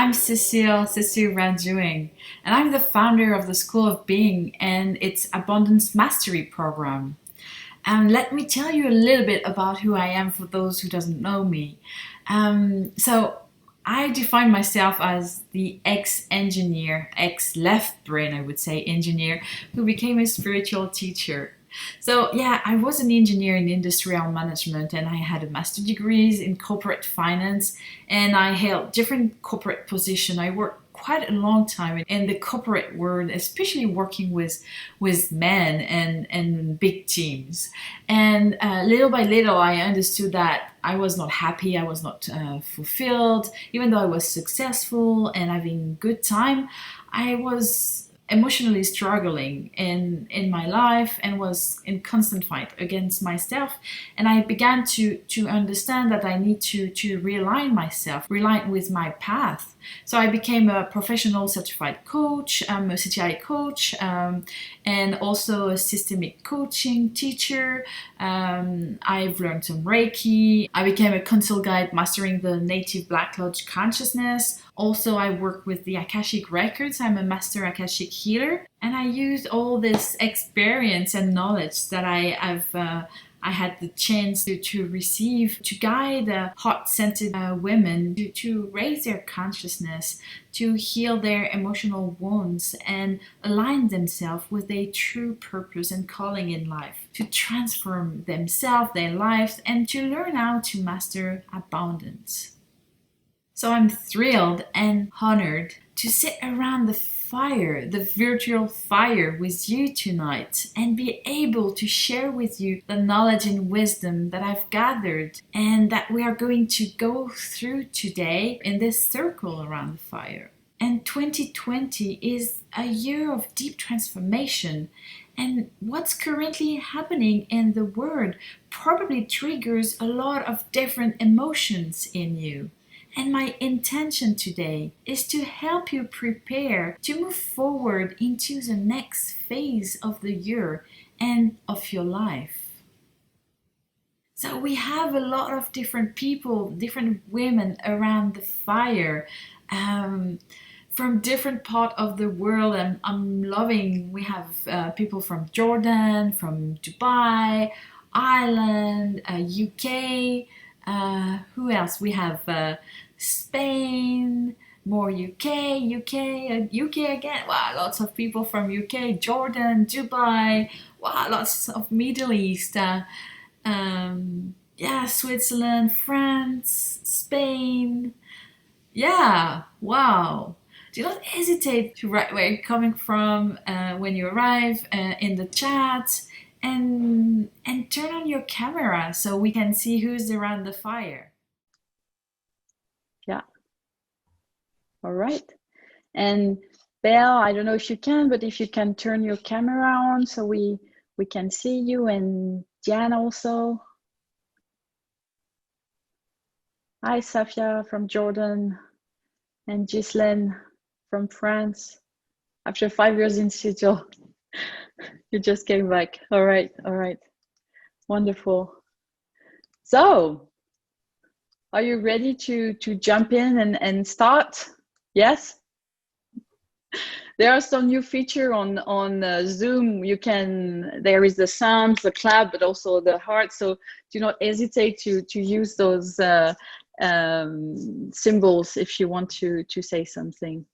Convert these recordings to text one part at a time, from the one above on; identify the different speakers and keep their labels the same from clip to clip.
Speaker 1: I'm Cecile Ranjuing, and I'm the founder of the School of Being and its Abundance Mastery program. And let me tell you a little bit about who I am for those who doesn't know me. So I define myself as the ex-engineer, ex-left brain, I would say, engineer who became a spiritual teacher. So yeah, I was an engineer in industrial management and I had a master degrees in corporate finance and I held different corporate positions. I worked quite a long time in the corporate world, especially working with men and big teams. And little by little, I understood that I was not happy, I was not fulfilled, even though I was successful and having good time. I was emotionally struggling in my life and was in constant fight against myself, and I began to understand that I need to realign myself, realign with my path. So I became a professional certified coach, a CTI coach, and also a systemic coaching teacher. I've learned some Reiki. I became a consult guide mastering the native Black Lodge consciousness. Also, I work with the Akashic Records. I'm a master Akashic healer. And I use all this experience and knowledge that I had the chance to receive to guide heart-centered women to raise their consciousness, to heal their emotional wounds and align themselves with their true purpose and calling in life, to transform themselves, their lives, and to learn how to master abundance. So I'm thrilled and honored to sit around the fire, the virtual fire with you tonight and be able to share with you the knowledge and wisdom that I've gathered and that we are going to go through today in this circle around the fire. And 2020 is a year of deep transformation, and what's currently happening in the world probably triggers a lot of different emotions in you. And my intention today is to help you prepare to move forward into the next phase of the year and of your life. So we have a lot of different people, different women around the fire, from different part of the world. And I'm loving, we have people from Jordan, from Dubai, Ireland, UK. Who else? We have Spain, more UK again. Wow, lots of people from UK, Jordan, Dubai. Wow, lots of Middle East. Yeah, Switzerland, France, Spain. Yeah, wow. Do not hesitate to write where you're coming from when you arrive in the chat, and turn on your camera so we can see who's around the fire.
Speaker 2: Yeah. All right. And Belle, I don't know if you can, but if you can turn your camera on so we can see you, and Jan also. Hi, Safia from Jordan, and Ghislaine from France. After 5 years in Seattle, you just came back. All right, wonderful. So, are you ready to jump in and start? Yes. There are some new feature on Zoom. There is the sounds, the clap, but also the heart. So do not hesitate to use those symbols if you want to say something.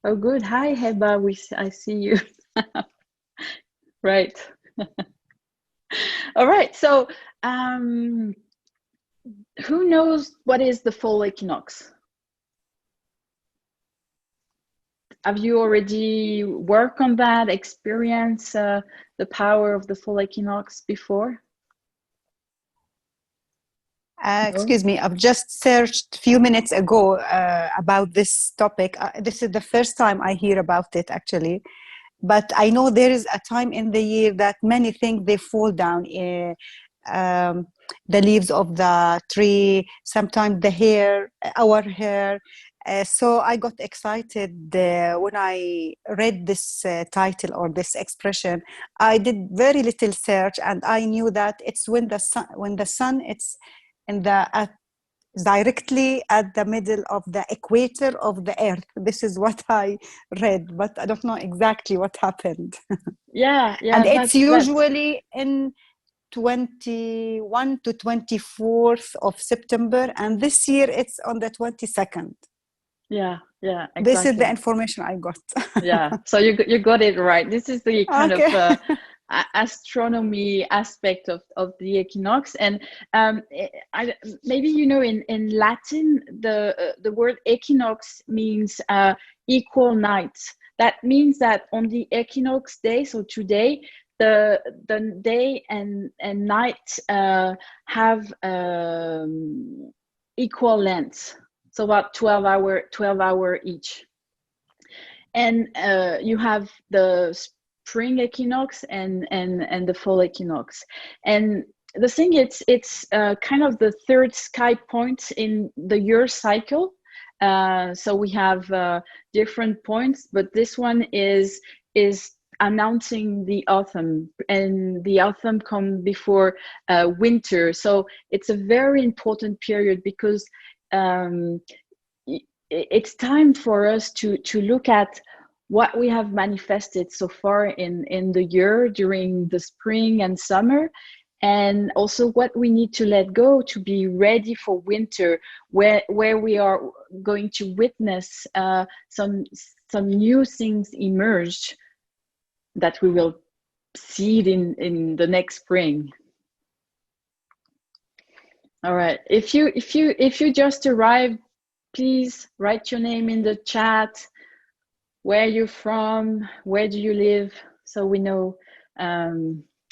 Speaker 2: Oh, good. Hi, Heba. I see you. Right. All right. So, who knows what is the fall equinox? Have you already worked on that, experience the power of the fall equinox before?
Speaker 3: Excuse me, I've just searched a few minutes ago about this topic. This is the first time I hear about it, actually. But I know there is a time in the year that many things, they fall down. The leaves of the tree, sometimes the hair, our hair. So I got excited when I read this title or this expression. I did very little search, and I knew that it's when the sun it's in the directly at the middle of the equator of the Earth. This is what I read, but I don't know exactly what happened.
Speaker 2: Yeah,
Speaker 3: And
Speaker 2: yeah,
Speaker 3: it's
Speaker 2: that's
Speaker 3: usually in 21 to 24th of September, and this year it's on the 22nd.
Speaker 2: yeah, yeah,
Speaker 3: This is the
Speaker 2: exactly.
Speaker 3: information I got.
Speaker 2: Yeah, so you got it right. This is the kind of
Speaker 3: Okay.
Speaker 2: astronomy aspect of the equinox, and maybe you know in Latin the word equinox means equal night. That means that on the equinox day, so today, the day and night have equal length, so about 12 hour each. And you have the spring equinox and the fall equinox. And the thing, it's kind of the third sky point in the year cycle. So we have different points, but this one is announcing the autumn, and the autumn comes before winter. So it's a very important period because it's time for us to look at what we have manifested so far in the year during the spring and summer, and also what we need to let go to be ready for winter, where we are going to witness some new things emerge that we will see in the next spring. All right, if you just arrived, please write your name in the chat, where you're from, where do you live, so we know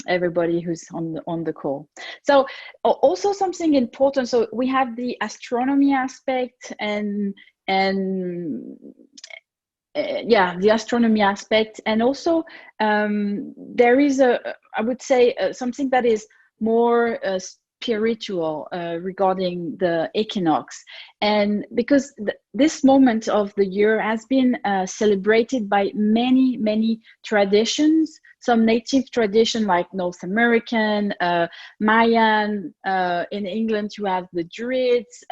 Speaker 2: everybody who's on the call. So also something important, so we have the astronomy aspect and yeah, the astronomy aspect, and also there is I would say something that is more spiritual regarding the equinox. And because this moment of the year has been celebrated by many traditions, some native tradition like North American, Mayan, in England you have the Druids,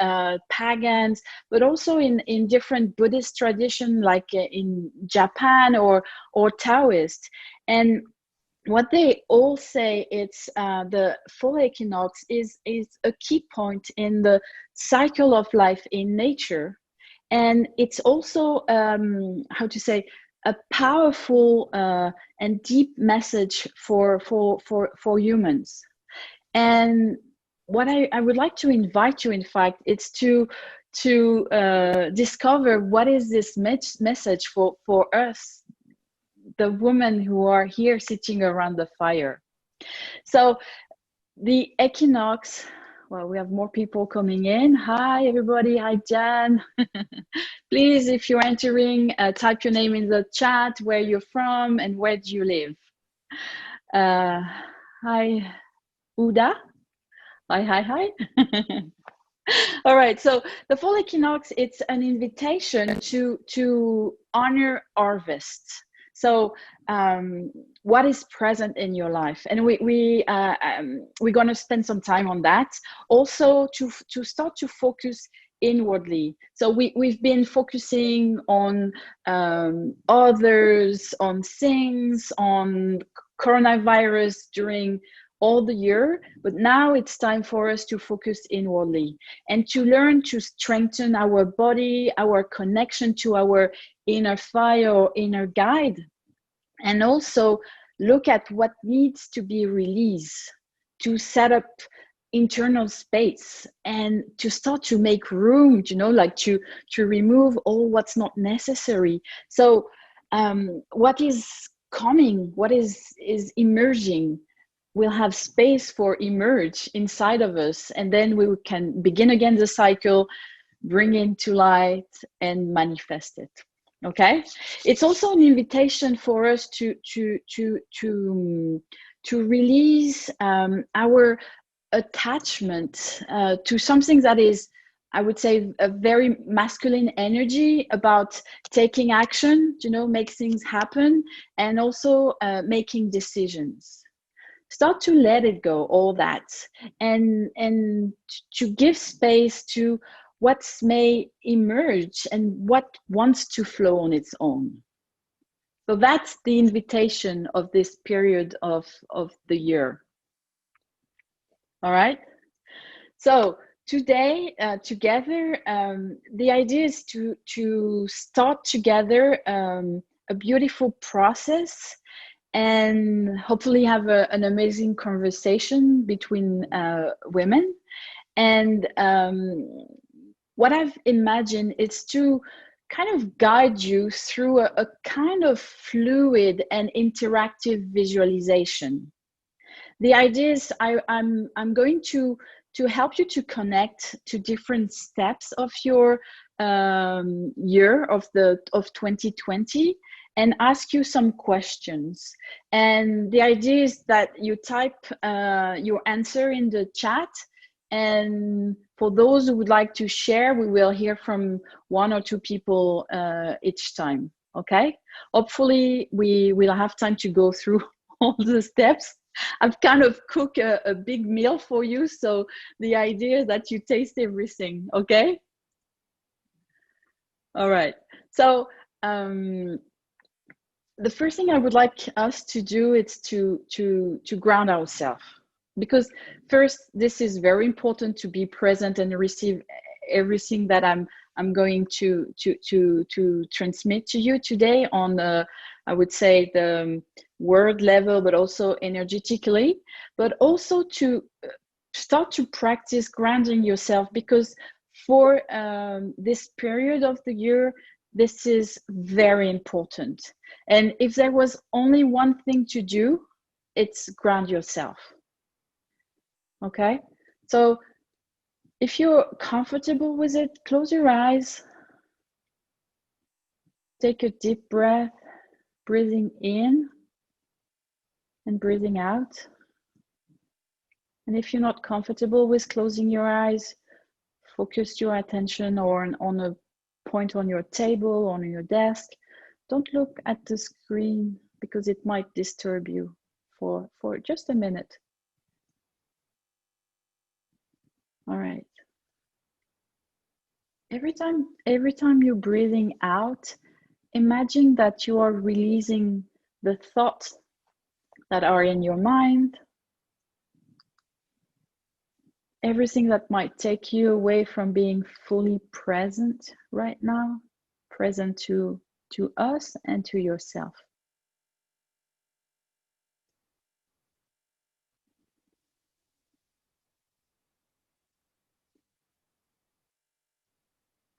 Speaker 2: pagans, but also in different Buddhist tradition like in Japan or Taoist. And what they all say, it's the fall equinox is a key point in the cycle of life in nature, and it's also how to say, a powerful and deep message for humans. And what I would like to invite you, in fact, it's to discover what is this message for us, the women who are here sitting around the fire. So the equinox, well, we have more people coming in. Hi everybody. Hi Jan. Please, if you're entering, type your name in the chat, where you're from and where do you live. Hi Uda. Hi. All right, so the fall equinox, it's an invitation to honor harvest. So what is present in your life? And we're going to spend some time on that. Also to start to focus inwardly. So we've been focusing on others, on things, on coronavirus during all the year, but now it's time for us to focus inwardly and to learn to strengthen our body, our connection to our inner fire or inner guide, and also look at what needs to be released, to set up internal space and to start to make room, like to remove all what's not necessary. So what is coming, what is emerging, will have space for emerge inside of us, and then we can begin again the cycle, bring it to light and manifest it. Okay, it's also an invitation for us to release our attachment to something that is, I would say, a very masculine energy about taking action, make things happen, and also making decisions. Start to let it go, all that, and to give space to what may emerge and what wants to flow on its own. So that's the invitation of this period of the year. All right. So today, together, the idea is to start together a beautiful process, and hopefully have an amazing conversation between women. And what I've imagined is to kind of guide you through a kind of fluid and interactive visualization. The idea is I'm going to help you to connect to different steps of your year of 2020, and ask you some questions. And the idea is that you type your answer in the chat, and for those who would like to share, we will hear from one or two people each time. Okay, hopefully we will have time to go through all the steps. I've kind of cooked a big meal for you, so the idea is that you taste everything. Okay, all right. So the first thing I would like us to do is to ground ourselves, because first, this is very important to be present and receive everything that I'm going to transmit to you today on the, I would say, the word level, but also energetically, but also to start to practice grounding yourself, because for this period of the year, this is very important. And if there was only one thing to do, it's ground yourself. Okay, so if you're comfortable with it, close your eyes, take a deep breath, breathing in and breathing out. And if you're not comfortable with closing your eyes, focus your attention on a point on your table, on your desk. Don't look at the screen because it might disturb you for just a minute. All right. Every time you're breathing out, imagine that you are releasing the thoughts that are in your mind, everything that might take you away from being fully present right now, present to us and to yourself.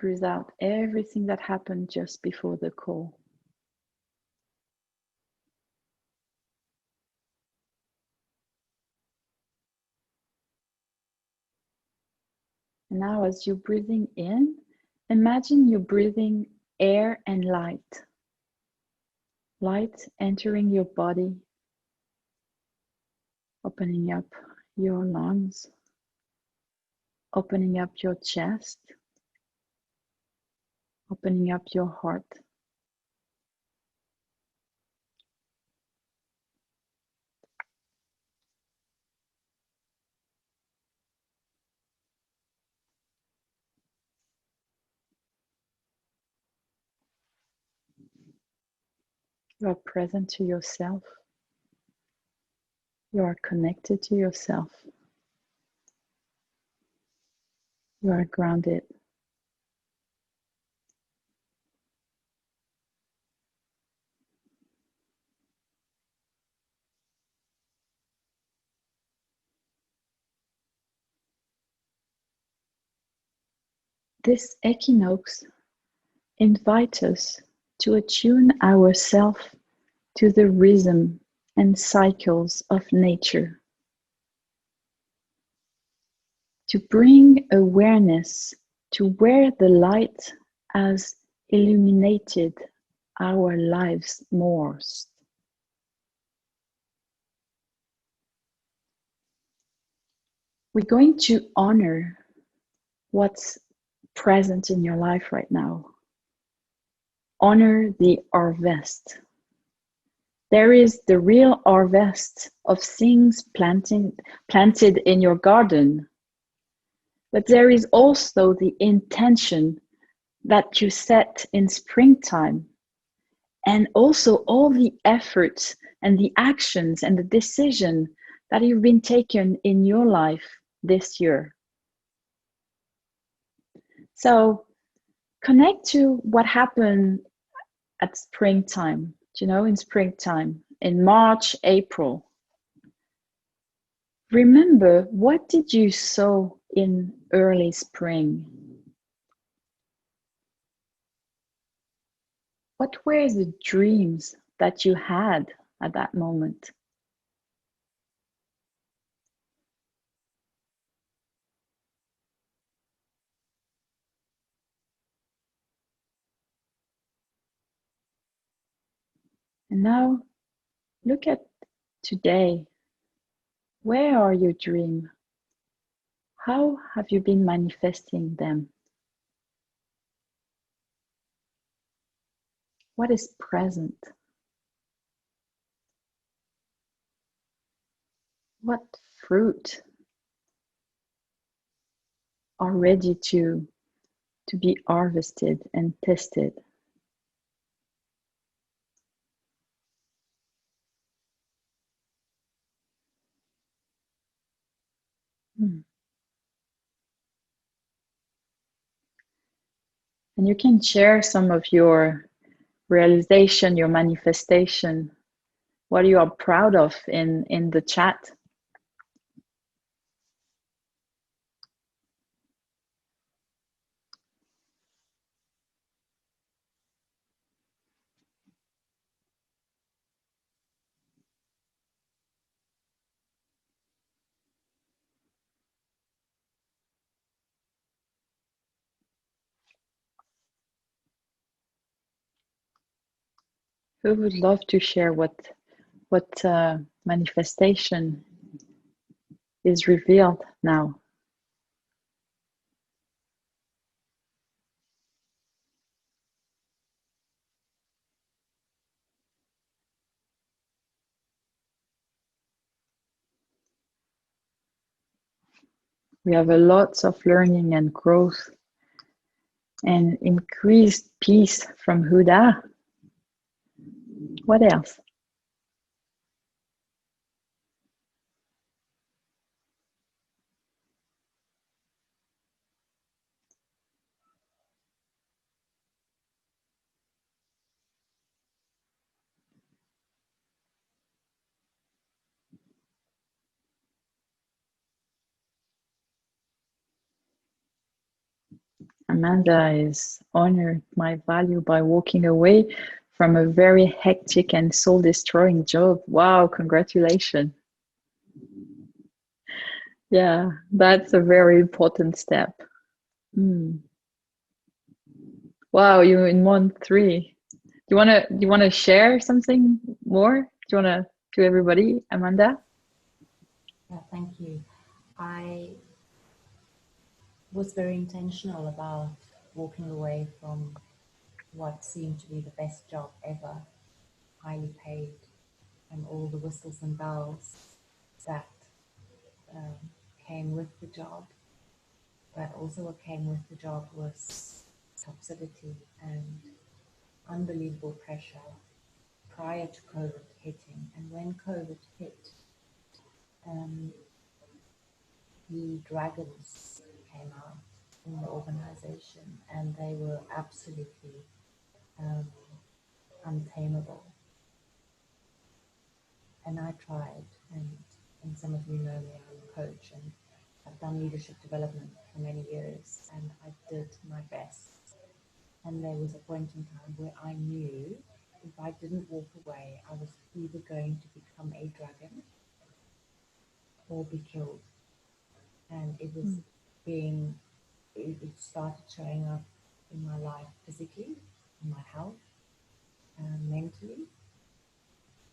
Speaker 2: Breathe out everything that happened just before the call. And now as you're breathing in, imagine you're breathing air and light. Light entering your body, opening up your lungs, opening up your chest, opening up your heart. You are present to yourself. You are connected to yourself. You are grounded. This equinox invites us to attune ourselves to the rhythm and cycles of nature, to bring awareness to where the light has illuminated our lives most. We're going to honor what's present in your life right now. Honor the harvest, There is the real harvest of things planted in your garden, but there is also the intention that you set in springtime, and also all the efforts and the actions and the decision that you've been taken in your life this year. So connect to what happened at springtime, in springtime, in March, April. Remember, what did you sow in early spring? What were the dreams that you had at that moment? And now look at today. Where are your dreams? How have you been manifesting them? What is present? What fruit are ready to be harvested and tested? And you can share some of your realization, your manifestation, what you are proud of in the chat. Who would love to share what manifestation is revealed now? We have a lot of learning and growth and increased peace from Huda. What else? Amanda is honored my value by walking away from a very hectic and soul-destroying job. Wow, congratulations. Yeah, that's a very important step. Wow, you're in month 3. Do you wanna share something more? Do you wanna to everybody, Amanda?
Speaker 4: Yeah, thank you. I was very intentional about walking away from what seemed to be the best job ever, highly paid, and all the whistles and bells that came with the job. But also what came with the job was toxicity and unbelievable pressure prior to COVID hitting. And when COVID hit, the dragons came out in the organization and they were absolutely untamable. And I tried, and some of you know me, I'm a coach and I've done leadership development for many years and I did my best. And there was a point in time where I knew if I didn't walk away, I was either going to become a dragon or be killed. And it was it started showing up in my life physically, in my health, mentally.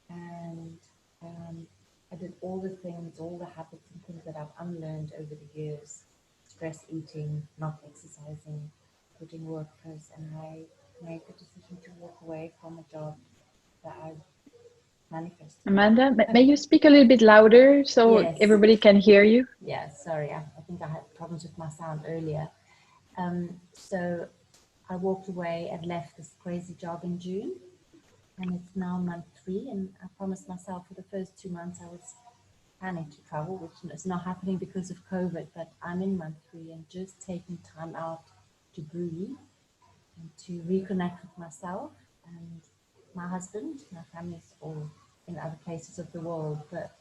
Speaker 4: And I did all the things, all the habits and things that I've unlearned over the years, stress eating, not exercising, putting work first. And I made the decision to walk away from a job that I manifesting.
Speaker 2: Amanda, may you speak a little bit louder so
Speaker 4: Yes.
Speaker 2: everybody can hear you?
Speaker 4: Yeah, sorry, I think I had problems with my sound earlier. So I walked away and left this crazy job in June, and it's now month 3, and I promised myself for the first 2 months I was planning to travel, which is not happening because of COVID, but I'm in month 3 and just taking time out to breathe and to reconnect with myself and my husband. My family's all in other places of the world, but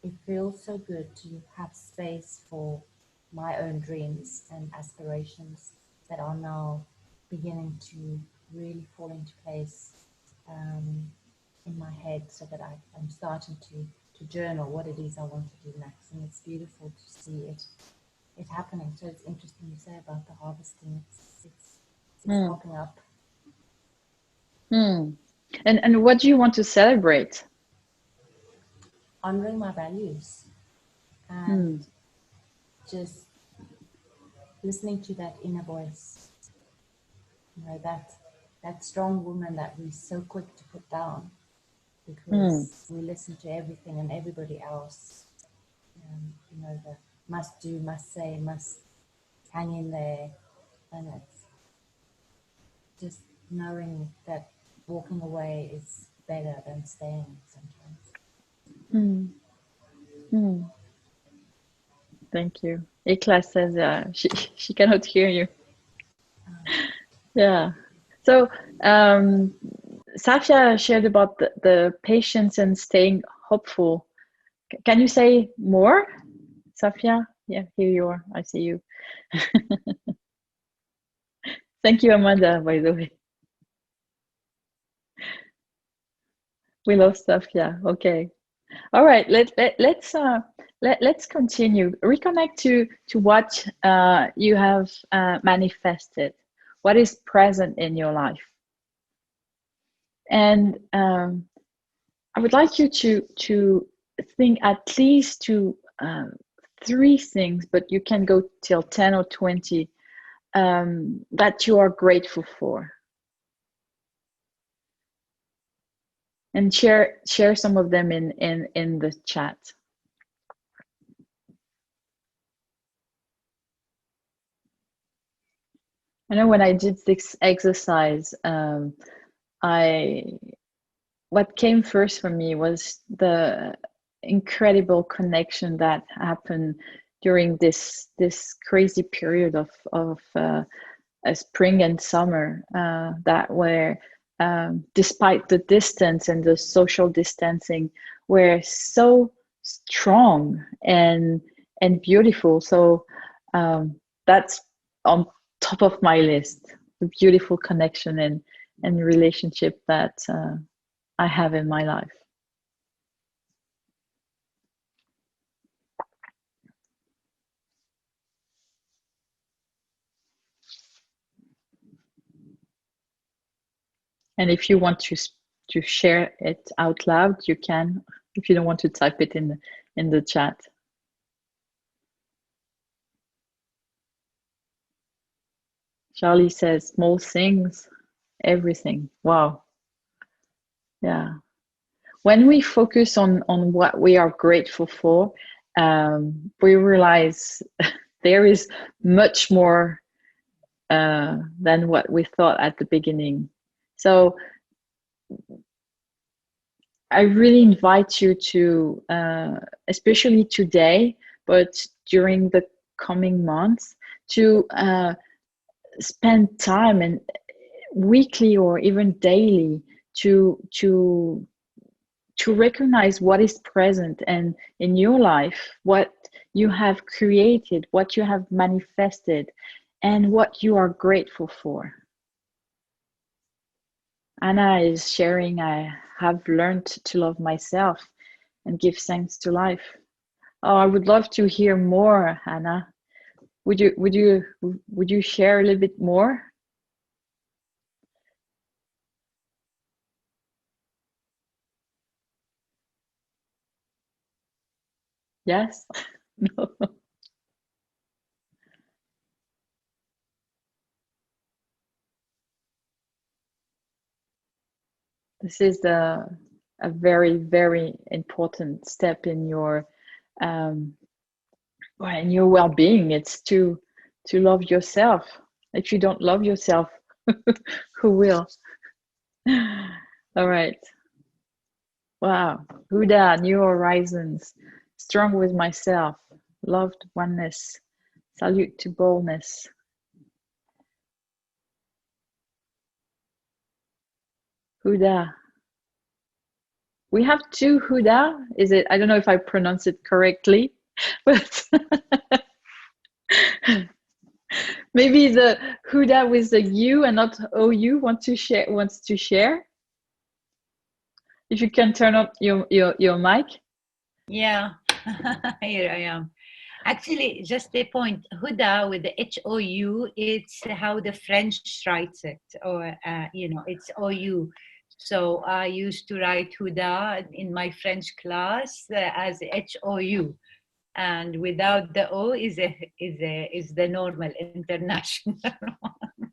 Speaker 4: it feels so good to have space for my own dreams and aspirations that are now beginning to really fall into place in my head, so that I'm starting to journal what it is I want to do next, and it's beautiful to see it happening. So it's interesting you say about the harvesting. It's popping up.
Speaker 2: And what do you want to celebrate?
Speaker 4: Honoring my values and just listening to that inner voice. You know, that strong woman that we're so quick to put down because we listen to everything and everybody else. You know, the must do, must say, must hang in there, and it's just knowing that walking away is better than staying sometimes.
Speaker 2: Thank you. Ikla says she cannot hear you. Yeah. So Safia shared about the patience and staying hopeful. Can you say more, Safia? Yeah, here you are. I see you. Thank you, Amanda, by the way. We love Safia. Okay. All right. Let's continue. Reconnect to what you have manifested. What is present in your life? And I would like you to think at least to 3 things, but you can go till 10 or 20 that you are grateful for, and share some of them in the chat. I know when I did this exercise, what came first for me was the incredible connection that happened during this crazy period of spring and summer, that were, despite the distance and the social distancing, were so strong and beautiful. So that's on top of my list, the beautiful connection and relationship that I have in my life. And if you want to share it out loud, you can. If you don't want to type it in the chat. Charlie says small things, everything. Wow. Yeah. When we focus on what we are grateful for, we realize there is much more than what we thought at the beginning. So I really invite you to, especially today, but during the coming months, to spend time, and weekly or even daily, to recognize what is present and in your life, what you have created, what you have manifested, and what you are grateful for. Anna is sharing, I have learned to love myself and give thanks to life. Oh, I would love to hear more, Anna. Would you share a little bit more? Yes? No. This is a very, very important step in your well-being. It's to love yourself. If you don't love yourself, who will? All right. Wow. Huda, new horizons, strong with myself, loved oneness, salute to boldness. Huda. We have two Huda. Is it? I don't know if I pronounce it correctly, but maybe the Huda with the U and not OU wants to share. If you can turn up your mic.
Speaker 5: Yeah, here I am. Actually, just a point. Huda with the HOU, it's how the French writes it, or it's OU. So I used to write Huda in my French class as HOU, and without the O is the normal international one.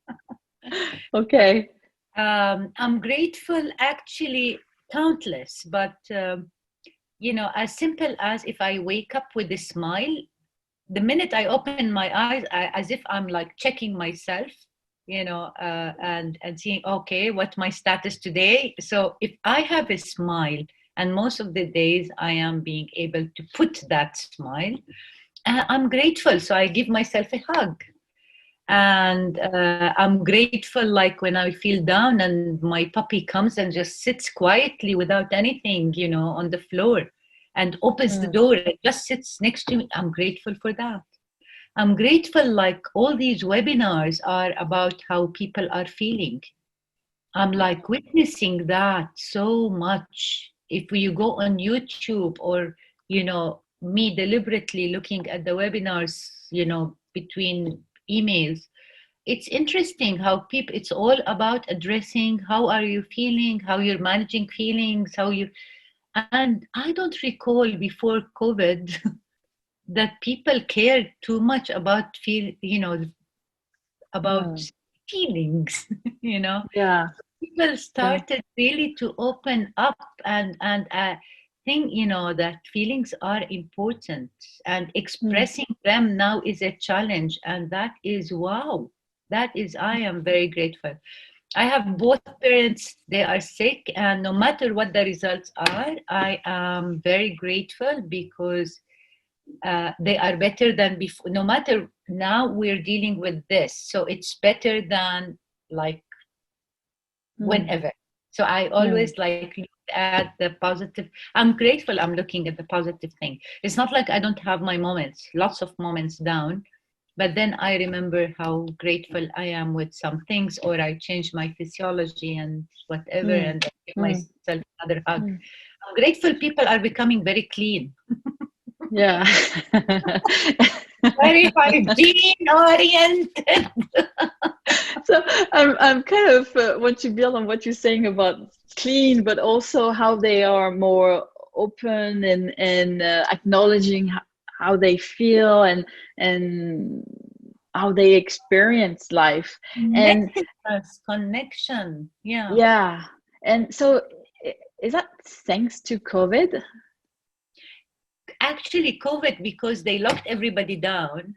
Speaker 2: Okay.
Speaker 5: I'm grateful, actually, countless, but as simple as if I wake up with a smile, the minute I open my eyes, as if I'm like checking myself, and seeing, okay, what my status today. So if I have a smile, and most of the days I am being able to put that smile, I'm grateful. So I give myself a hug. And I'm grateful, like when I feel down and my puppy comes and just sits quietly without anything, on the floor, and opens the door and just sits next to me. I'm grateful for that. I'm grateful, like all these webinars are about how people are feeling. I'm like witnessing that so much. If you go on YouTube, or, me deliberately looking at the webinars, between emails, it's interesting how people, it's all about addressing how are you feeling, how you're managing feelings, and I don't recall before COVID that people cared too much about about feelings,
Speaker 2: Yeah.
Speaker 5: People started really to open up and think, that feelings are important, and expressing them now is a challenge, and that is wow. That is, I am very grateful. I have both parents, they are sick, and no matter what the results are, I am very grateful because they are better than before. No matter, now we're dealing with this, so it's better than like whenever. So I always like look at the positive. I'm grateful I'm looking at the positive thing. It's not like I don't have my moments, lots of moments down, but then I remember how grateful I am with some things, or I change my physiology and whatever, and I give myself another hug. I'm grateful people are becoming very clean.
Speaker 2: Yeah.
Speaker 5: Very hygiene oriented.
Speaker 2: So I'm kind of want to build on what you're saying about clean, but also how they are more open and acknowledging how they feel and how they experience life. And
Speaker 5: connection.
Speaker 2: Yeah. And so is that thanks to COVID?
Speaker 5: Actually, COVID, because they locked everybody down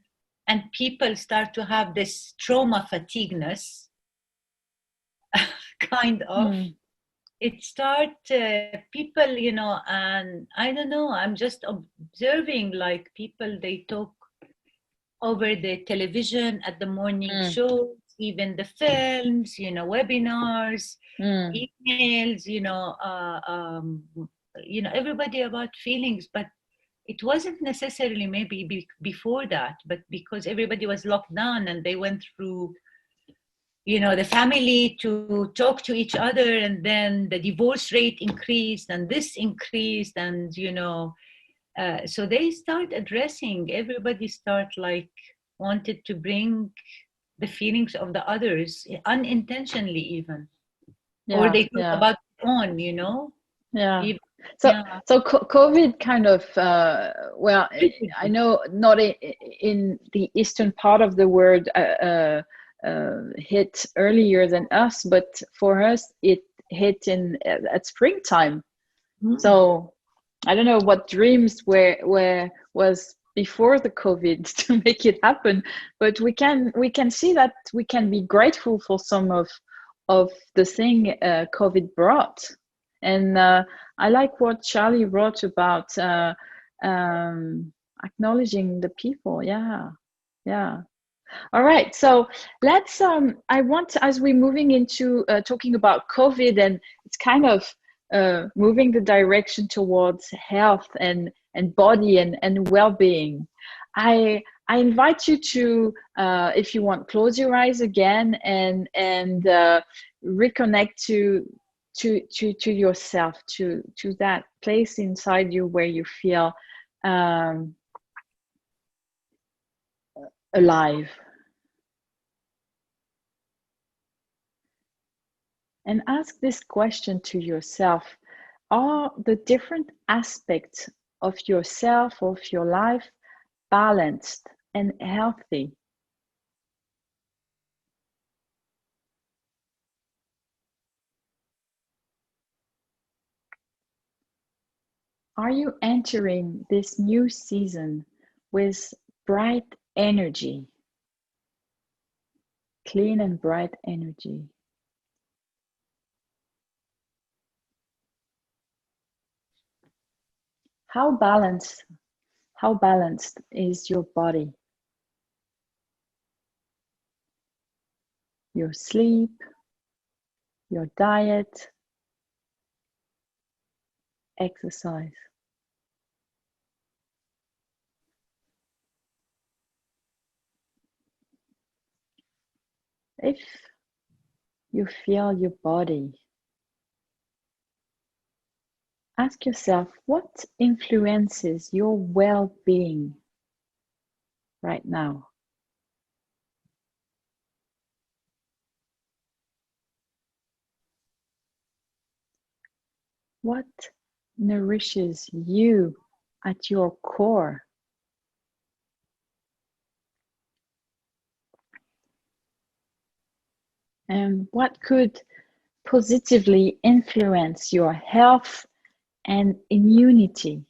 Speaker 5: and people start to have this trauma fatigueness, kind of. It people, and I don't know, I'm just observing, like people, they talk over the television at the morning shows, even the films, webinars, emails, everybody about feelings, but it wasn't necessarily maybe before that, but because everybody was locked down and they went through, the family to talk to each other, and then the divorce rate increased and this increased, and, so they start addressing, everybody start like wanted to bring the feelings of the others unintentionally even. Or they talk about their own,
Speaker 2: Yeah.
Speaker 5: Even,
Speaker 2: so COVID kind of, well, I know not in the eastern part of the world hit earlier than us, but for us it hit at springtime. So I don't know what dreams was before the COVID to make it happen, but we can see that we can be grateful for some of the thing COVID brought. And I like what Charlie wrote about acknowledging the people. Yeah, yeah. All right, so let's. I want, as we're moving into talking about COVID, and it's kind of moving the direction towards health and body and well-being. I invite you to, if you want, close your eyes again and reconnect to yourself, to that place inside you where you feel alive. And ask this question to yourself. Are the different aspects of yourself, of your life, balanced and healthy? Are you entering this new season with bright energy, clean and bright energy? How balanced is your body? Your sleep, your diet, exercise. If you feel your body, ask yourself, what influences your well-being right now? What nourishes you at your core? And what could positively influence your health and immunity?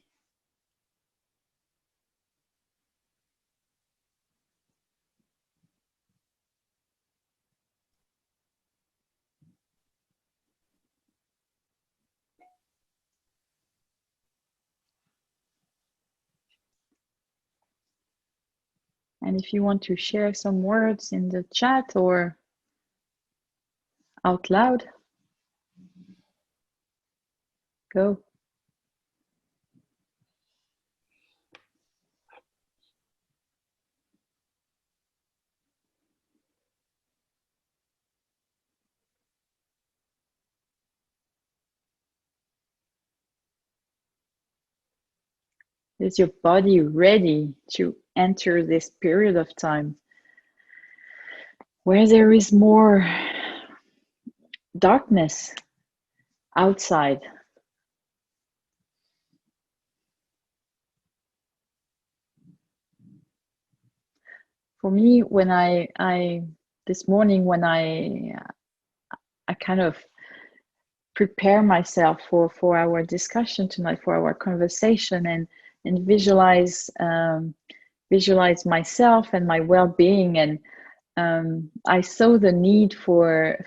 Speaker 2: And if you want to share some words in the chat or out loud, go. Is your body ready to enter this period of time where there is more darkness outside? For me, when I this morning, when I kind of prepare myself for our discussion tonight, for our conversation, and visualize myself and my well-being, and I saw the need for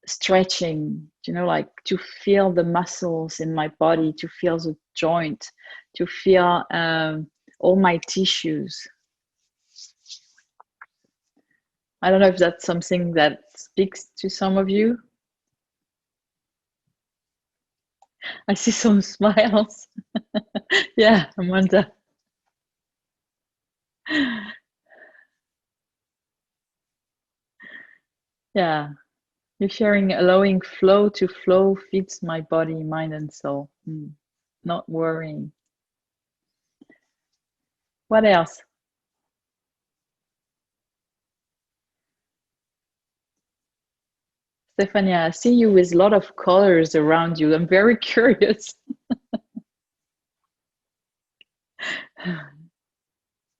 Speaker 2: stretching, like to feel the muscles in my body, to feel the joint, to feel all my tissues. I don't know if that's something that speaks to some of you. I see some smiles. Yeah, Amanda. Yeah, you're sharing, allowing flow to flow feeds my body, mind, and soul. Not worrying. What else? Stefania, I see you with a lot of colors around you. I'm very curious.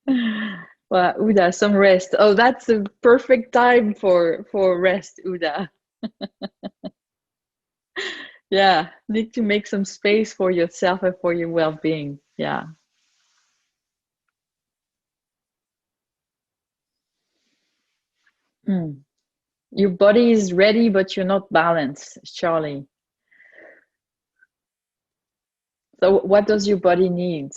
Speaker 2: Well, Uda, some rest. Oh, that's a perfect time for rest, Uda. Yeah, need to make some space for yourself and for your well-being. Yeah. Mm. Your body is ready, but you're not balanced, Charlie. So what does your body need?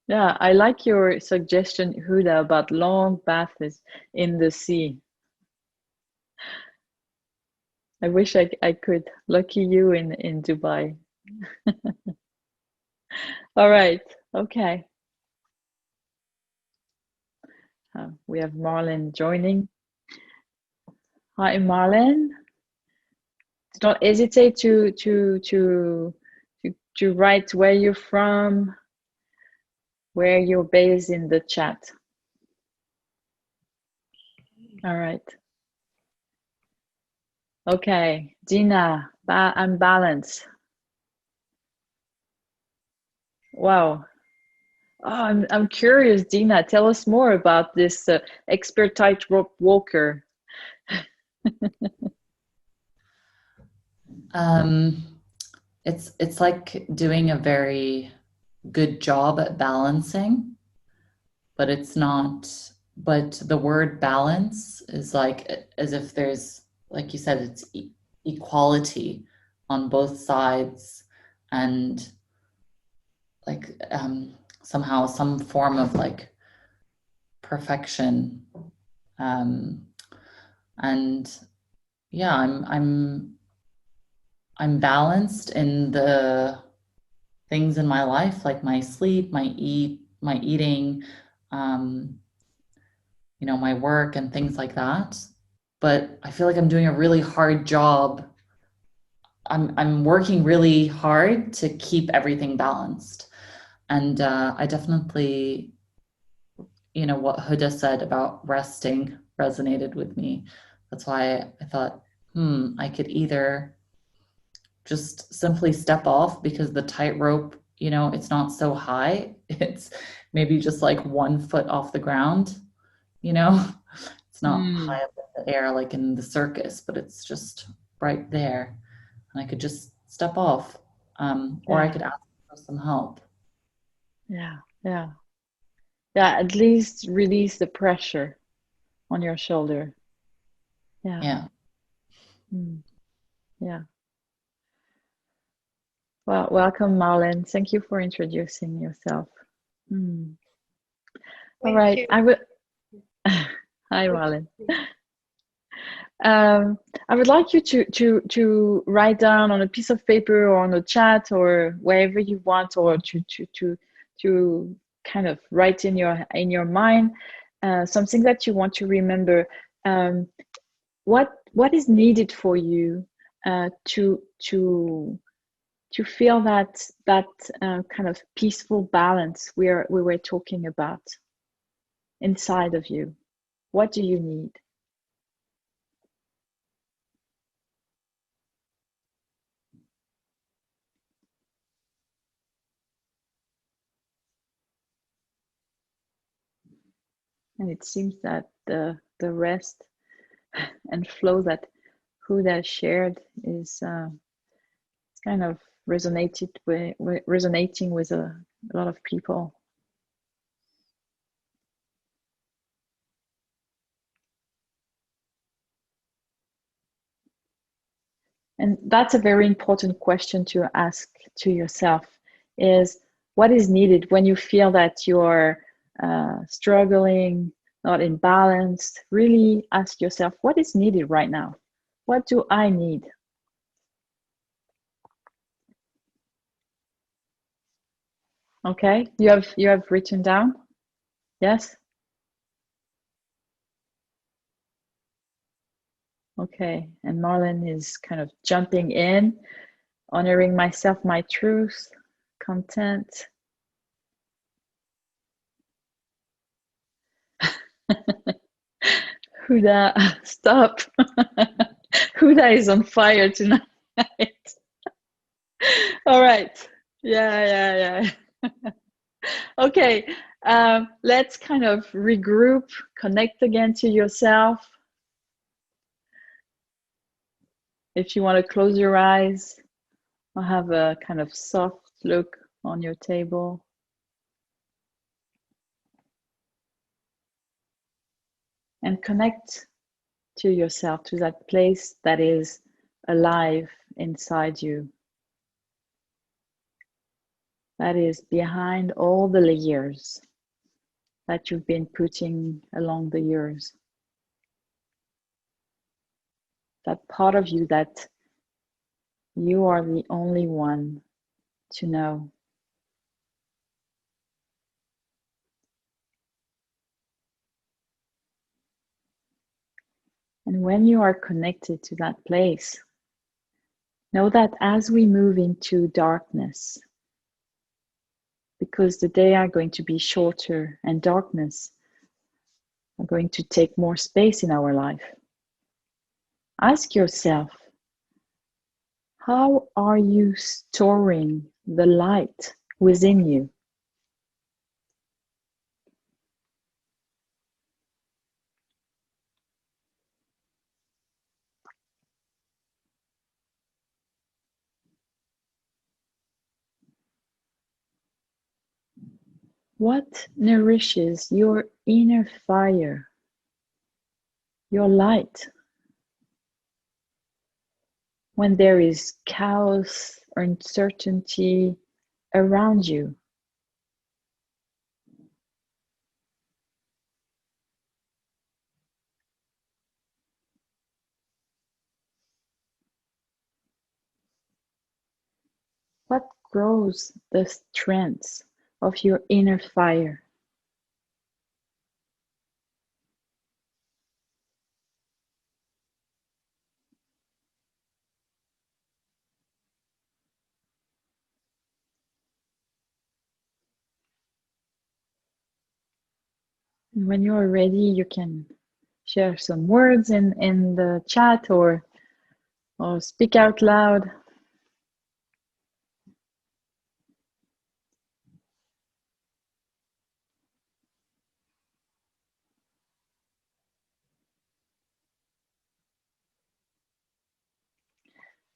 Speaker 2: Yeah, I like your suggestion, Huda, about long baths in the sea. I wish I could. Lucky you in Dubai. All right. Okay. We have Marlon joining. Hi, Marlon. Don't hesitate to write where you're from, where you're based in the chat. All right. Okay, Dina, I'm balanced. Wow. Oh, I'm curious, Dina. Tell us more about this expert tightrope walker.
Speaker 6: Um, it's like doing a very good job at balancing, but it's not. But the word balance is like as if there's, like you said, it's equality on both sides, and like somehow some form of like perfection. And yeah, I'm balanced in the things in my life, like my sleep, my eating, my work and things like that. But I feel like I'm doing a really hard job. I'm working really hard to keep everything balanced. And I definitely, what Huda said about resting resonated with me. That's why I thought, I could either just simply step off because the tightrope, it's not so high. It's maybe just like 1 foot off the ground, it's not high up in the air like in the circus, but it's just right there. And I could just step off, or I could ask for some help.
Speaker 2: Yeah, yeah. Yeah, at least release the pressure on your shoulder. Yeah.
Speaker 6: Yeah.
Speaker 2: Yeah. Well, welcome, Marlon. Thank you for introducing yourself. All right. I would. Hi, Marlon. I would like you to write down on a piece of paper or on a chat or wherever you want, or to kind of write in your mind something that you want to remember. What is needed for you to feel that kind of peaceful balance we were talking about inside of you? What do you need? And it seems that the rest and flow that Huda shared is kind of resonating with a lot of people. And that's a very important question to ask to yourself, is what is needed when you feel that you're struggling, not in balance. Really ask yourself, what is needed right now? What do I need? Okay, you have written down? Yes? Okay, and Marlon is kind of jumping in, honoring myself, my truth, content. Huda, stop. Huda is on fire tonight. All right. Yeah. Okay. Let's kind of regroup, connect again to yourself. If you want to close your eyes or have a kind of soft look on your table. And connect to yourself, to that place that is alive inside you. That is behind all the layers that you've been putting along the years. That part of you that you are the only one to know. And when you are connected to that place, know that as we move into darkness, because the day are going to be shorter and darkness are going to take more space in our life, ask yourself, how are you storing the light within you? What nourishes your inner fire, your light, when there is chaos or uncertainty around you? What grows the strength of your inner fire? And when you're ready, you can share some words in the chat or speak out loud.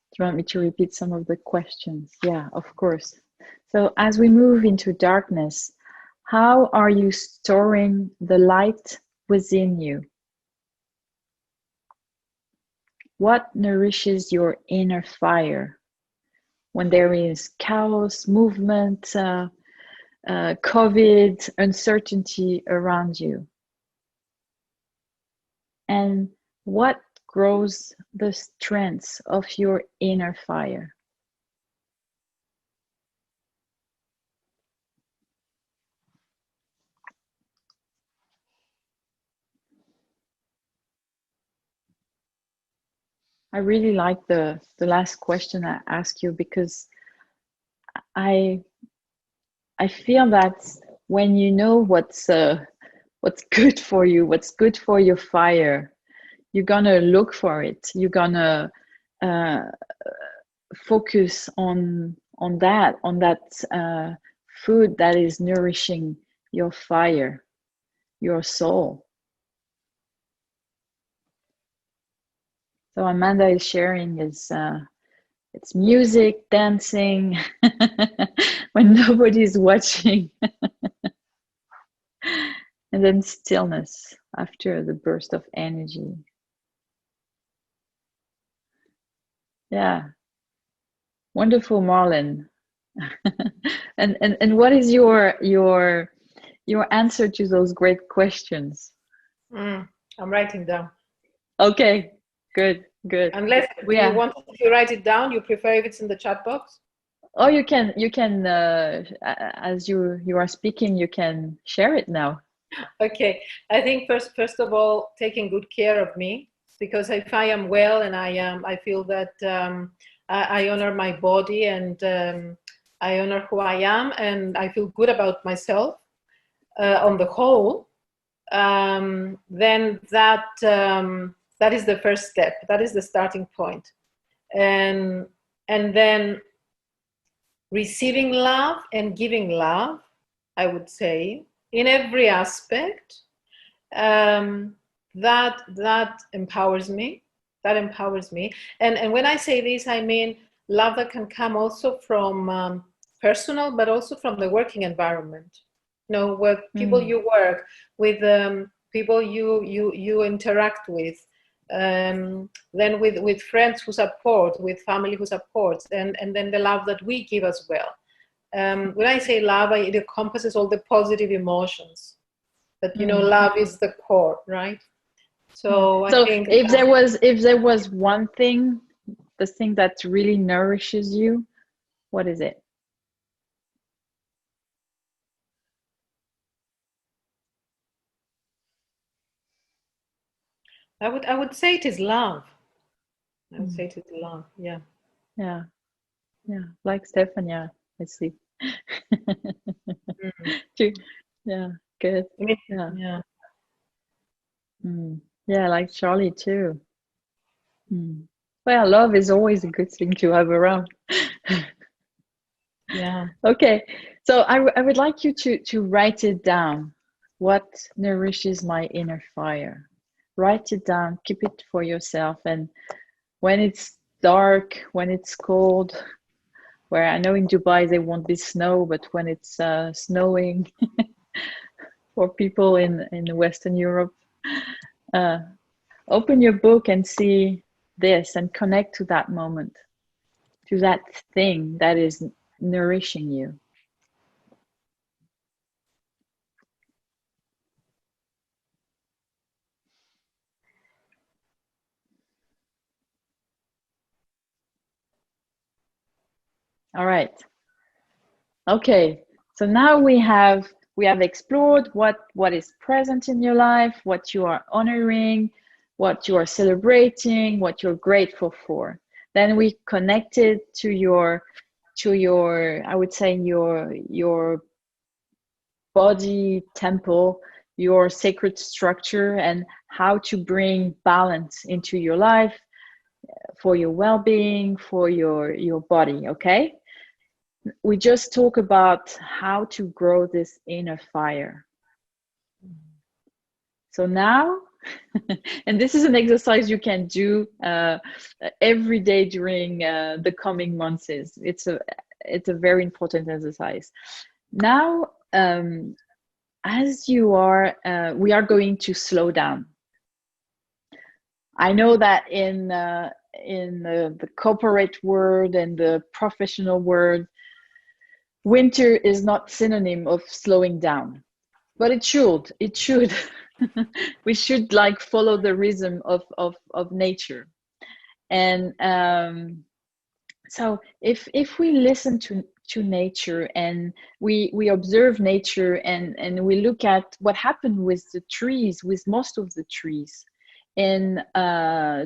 Speaker 2: Do you want me to repeat some of the questions? Yeah, of course. So as we move into darkness, how are you storing the light within you? What nourishes your inner fire when there is chaos, movement, COVID, uncertainty around you? And what grows the strength of your inner fire? I really like the last question I asked you, because I feel that when you know what's good for you, what's good for your fire, you're gonna look for it. You're gonna focus on that food that is nourishing your fire, your soul. So Amanda is sharing is it's music, dancing when nobody's watching, and then stillness after the burst of energy. Yeah, wonderful, Marlon. and what is your answer to those great questions?
Speaker 7: I'm writing down.
Speaker 2: Okay, good.
Speaker 7: Unless you want to write it down, you prefer if it's in the chat box?
Speaker 2: Oh, you can as you are speaking, you can share it now.
Speaker 7: Okay, I think first of all, taking good care of me, because if I am well and I feel that I honor my body and I honor who I am and I feel good about myself on the whole, then that is the first step. That is the starting point. And then receiving love and giving love, I would say, in every aspect, that empowers me. That empowers me. And when I say this, I mean love that can come also from personal, but also from the working environment. You know, with people you work with, people you interact with, then with friends who support, with family who supports, and then the love that we give as well. When I say love, it encompasses all the positive emotions. But you know, love is the core, right? So I think
Speaker 2: if there was one thing, the thing that really nourishes you, what is it?
Speaker 7: I would say it is love. I would say it is love. Yeah.
Speaker 2: Yeah. Like Stefania, I see. Yeah, good.
Speaker 7: I mean,
Speaker 2: Yeah.
Speaker 7: yeah.
Speaker 2: Yeah, like Charlie too. Well, love is always a good thing to have around.
Speaker 7: Yeah.
Speaker 2: Okay, so I would like you to write it down. What nourishes my inner fire? Write it down, keep it for yourself. And when it's dark, when it's cold, where I know in Dubai there won't be snow, but when it's snowing for people in Western Europe, open your book and see this and connect to that moment, to that thing that is nourishing you. All right. Okay. So now we have explored what is present in your life, what you are honoring, what you are celebrating, what you're grateful for. Then we connected to your I would say your body temple, your sacred structure, and how to bring balance into your life for your well-being, for your body. Okay, we just talk about how to grow this inner fire. So now and this is an exercise you can do every day during the coming months. It's a very important exercise. Now as you are we are going to slow down. I know that in the corporate world and the professional world, winter is not synonym of slowing down, but it should we should like follow the rhythm of nature. And so if we listen to nature and we observe nature and we look at what happened with the trees, with most of the trees, and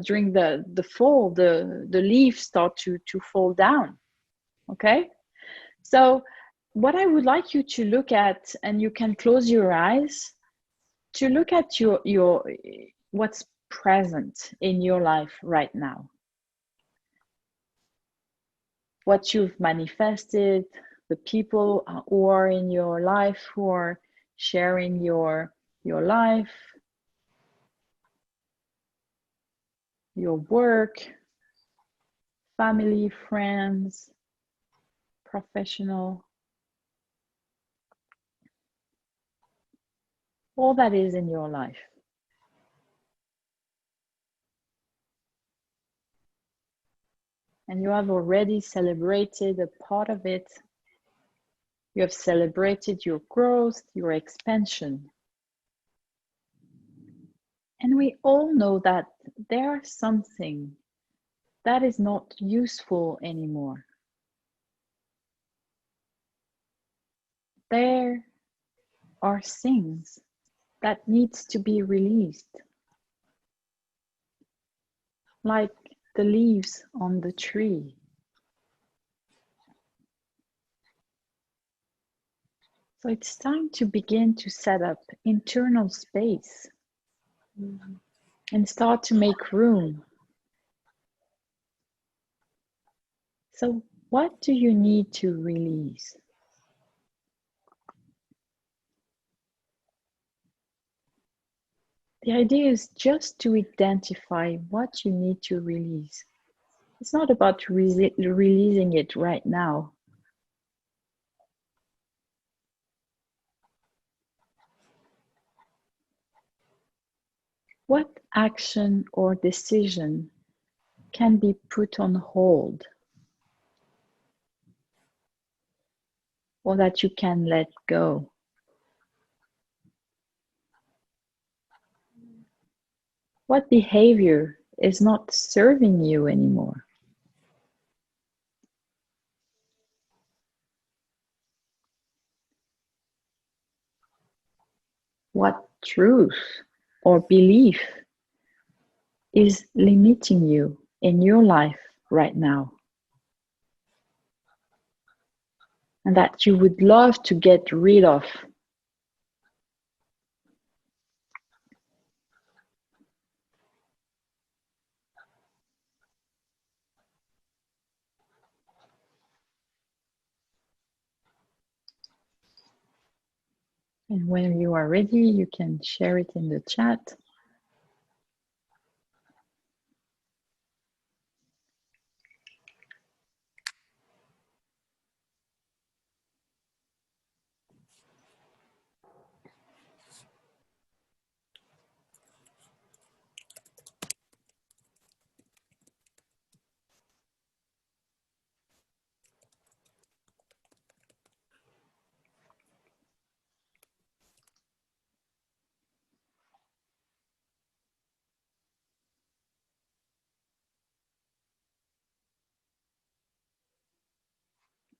Speaker 2: during the fall, the leaves start to fall down. Okay, so what I would like you to look at, and you can close your eyes to look at your what's present in your life right now, what you've manifested, the people who are in your life, who are sharing your life, your work, family, friends, professional, all that is in your life. And you have already celebrated a part of it. You have celebrated your growth, your expansion. And we all know that there's something that is not useful anymore. There are things that needs to be released, like the leaves on the tree. So it's time to begin to set up internal space and start to make room. So what do you need to release? The idea is just to identify what you need to release. It's not about releasing it right now. What action or decision can be put on hold, or that you can let go? What behavior is not serving you anymore? What truth or belief is limiting you in your life right now, and that you would love to get rid of? And when you are ready, you can share it in the chat.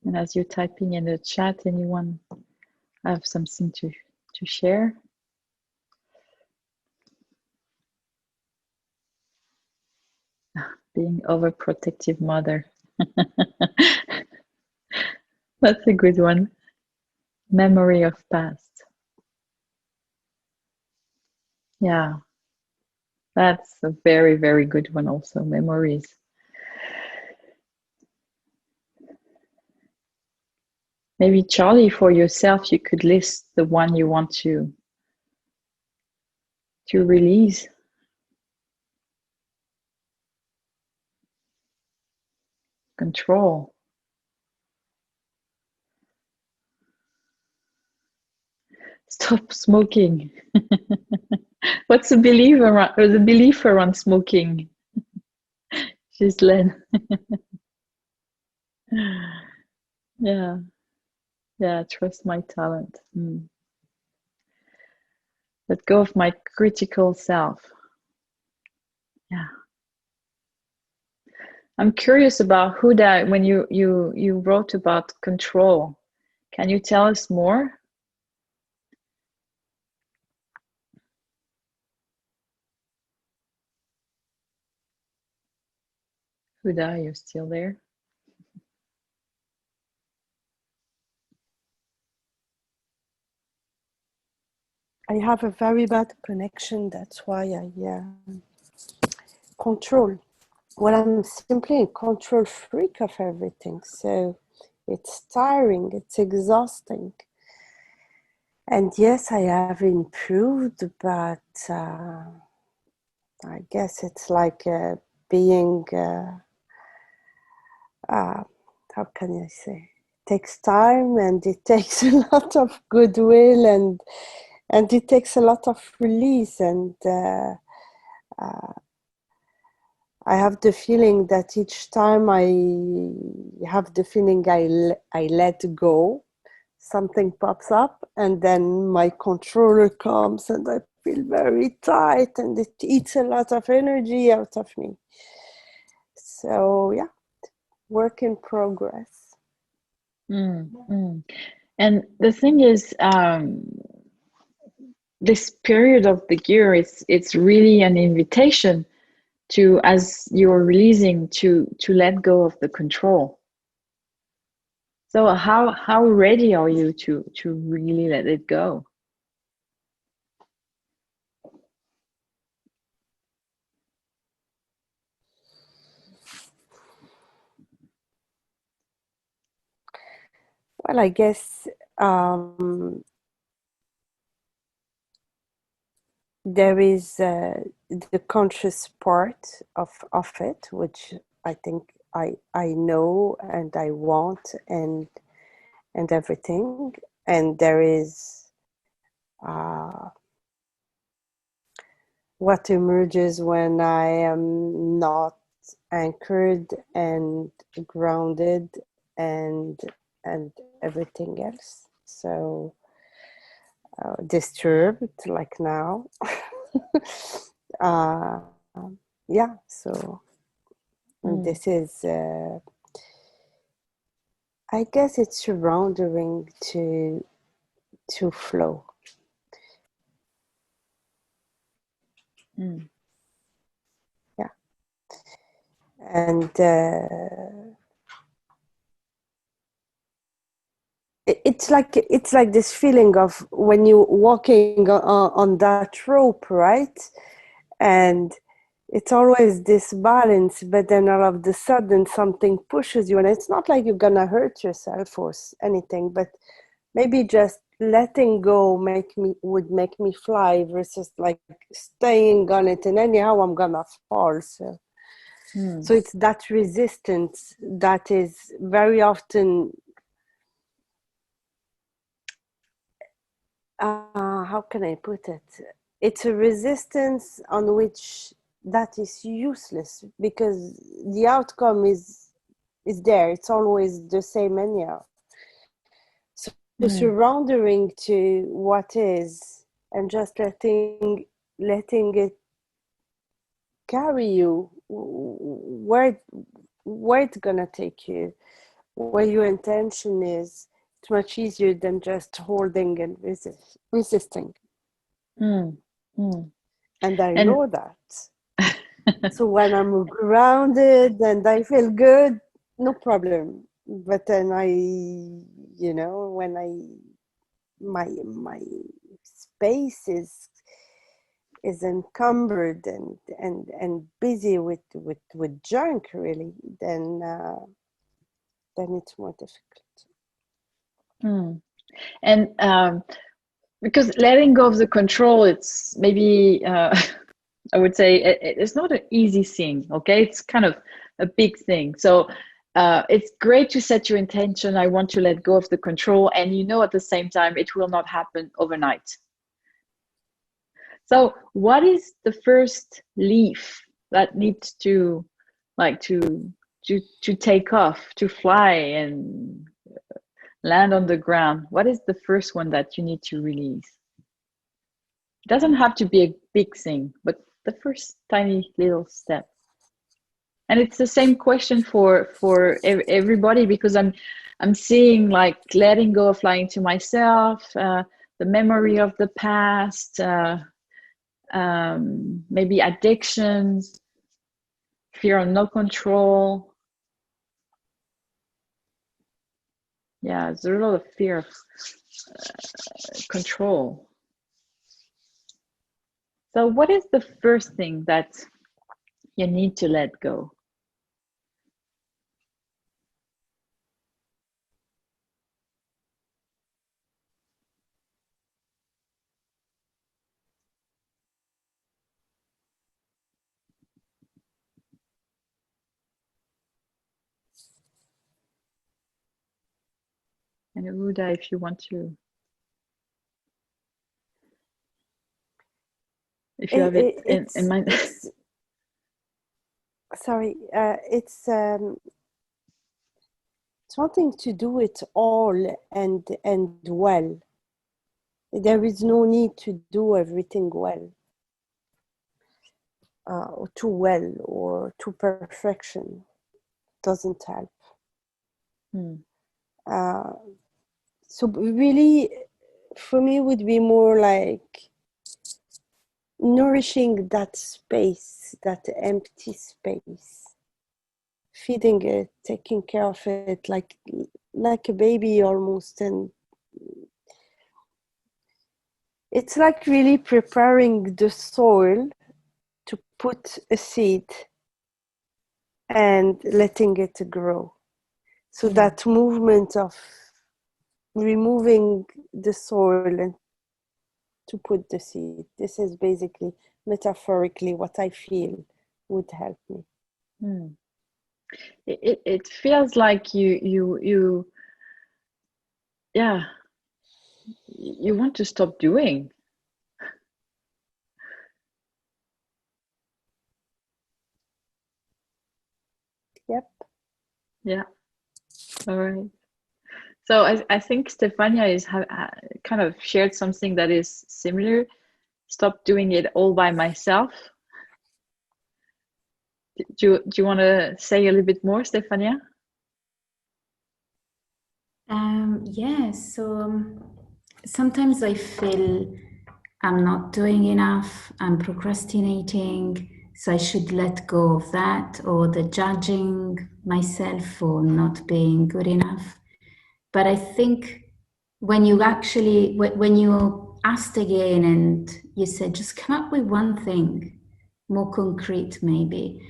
Speaker 2: And as you're typing in the chat, anyone have something to share? Being overprotective mother. That's a good one. Memory of past. Yeah, that's a very, very good one also, memories. Maybe Charlie, for yourself, you could list the one you want to release. Control. Stop smoking. What's the belief around smoking, Ghislaine? Yeah, trust my talent. Let go of my critical self. Yeah. I'm curious about Huda, when you wrote about control. Can you tell us more? Huda, you're still there?
Speaker 8: I have a very bad connection. That's why I control. Well, I'm simply a control freak of everything. So it's tiring. It's exhausting. And yes, I have improved, but I guess it's like being, how can I say? It takes time, and it takes a lot of goodwill, and it takes a lot of release, and I have the feeling that each time I have the feeling I let go, something pops up, and then my controller comes, and I feel very tight, and it eats a lot of energy out of me. So yeah, work in progress.
Speaker 2: And the thing is, this period of the year, it's really an invitation to, as you're releasing, to let go of the control. So how ready are you to really let it go?
Speaker 8: Well, I guess there is the conscious part of it, which I think I know and I want and everything, and there is what emerges when I am not anchored and grounded and everything else. So disturbed, like now. uh, yeah. So this is. I guess it's surrendering to flow. Yeah. And it's like this feeling of when you're walking on that rope, right? And it's always this balance, but then all of the sudden something pushes you, and it's not like you're gonna hurt yourself or anything, but maybe just letting go would make me fly versus like staying on it, and anyhow I'm gonna fall. So it's that resistance that is very often how can I put it? It's a resistance on which that is useless because the outcome is there. It's always the same anyhow. So surrendering to what is and just letting it carry you where it's gonna take you, where your intention is. It's much easier than just holding and resisting. And I know that. So when I'm grounded and I feel good, no problem. But then when my space is encumbered and busy with junk, really, then it's more difficult.
Speaker 2: And because letting go of the control, it's maybe I would say it's not an easy thing. Okay, it's kind of a big thing. So it's great to set your intention. I want to let go of the control, and at the same time it will not happen overnight. So what is the first leaf that needs to take off, to fly and land on the ground? What is the first one that you need to release? It doesn't have to be a big thing, but the first tiny little step. And it's the same question for everybody, because I'm seeing like letting go of lying to myself, the memory of the past, maybe addictions, fear of no control. Yeah, there's a lot of fear of control. So what is the first thing that you need to let go? And Ruda, if you want to, if you have it in mind.
Speaker 8: Sorry, it's wanting to do it all and well. There is no need to do everything well, or too well, or to perfection. Doesn't help. So really, for me, would be more like nourishing that space, that empty space, feeding it, taking care of it like a baby almost. And it's like really preparing the soil to put a seed and letting it grow. So that movement of removing the soil and to put the seed. This is basically metaphorically what I feel would help me.
Speaker 2: It feels like you want to stop doing.
Speaker 8: Yep.
Speaker 2: Yeah. All right. So I think Stefania is kind of shared something that is similar. Stop doing it all by myself. Do you want to say a little bit more, Stefania?
Speaker 9: Yes. So sometimes I feel I'm not doing enough, I'm procrastinating, so I should let go of that, or the judging myself for not being good enough. But I think when you actually, when you asked again and you said, just come up with one thing, more concrete maybe,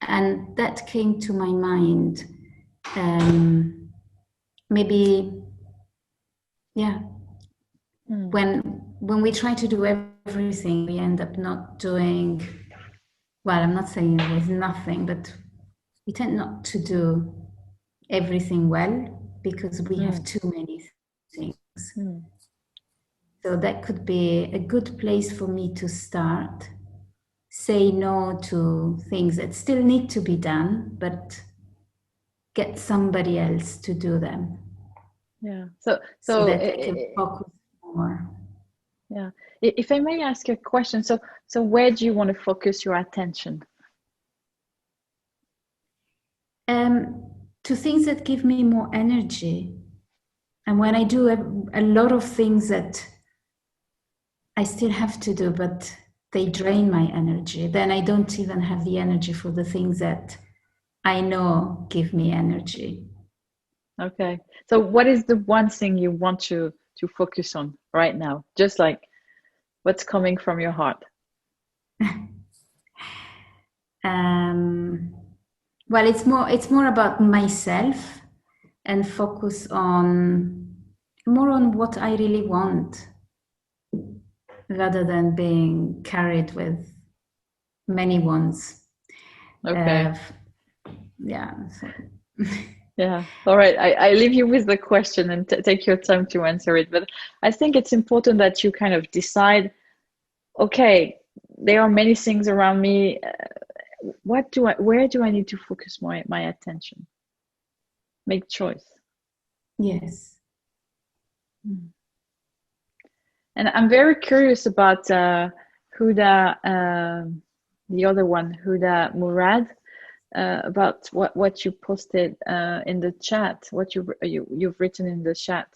Speaker 9: and that came to my mind. Maybe, yeah. When we try to do everything, we end up not doing, well, I'm not saying there's nothing, but we tend not to do everything well because we have too many things. So that could be a good place for me to start. Say no to things that still need to be done, but get somebody else to do them.
Speaker 2: Yeah.
Speaker 9: So that I can focus more.
Speaker 2: Yeah. If I may ask you a question, so where do you want to focus your attention?
Speaker 9: To things that give me more energy. And when I do a lot of things that I still have to do, but they drain my energy, then I don't even have the energy for the things that I know give me energy.
Speaker 2: Okay. So what is the one thing you want to focus on right now? Just like what's coming from your heart?
Speaker 9: Well, it's more about myself and focus on more on what I really want rather than being carried with many wants.
Speaker 2: Okay.
Speaker 9: Yeah. So.
Speaker 2: Yeah. All right. I leave you with the question and take your time to answer it. But I think it's important that you kind of decide, okay, there are many things around me. Where do I need to focus my attention? Make choice.
Speaker 9: Yes.
Speaker 2: And I'm very curious about Huda, the other one, Huda Murad, about what you posted in the chat, what you've written in the chat.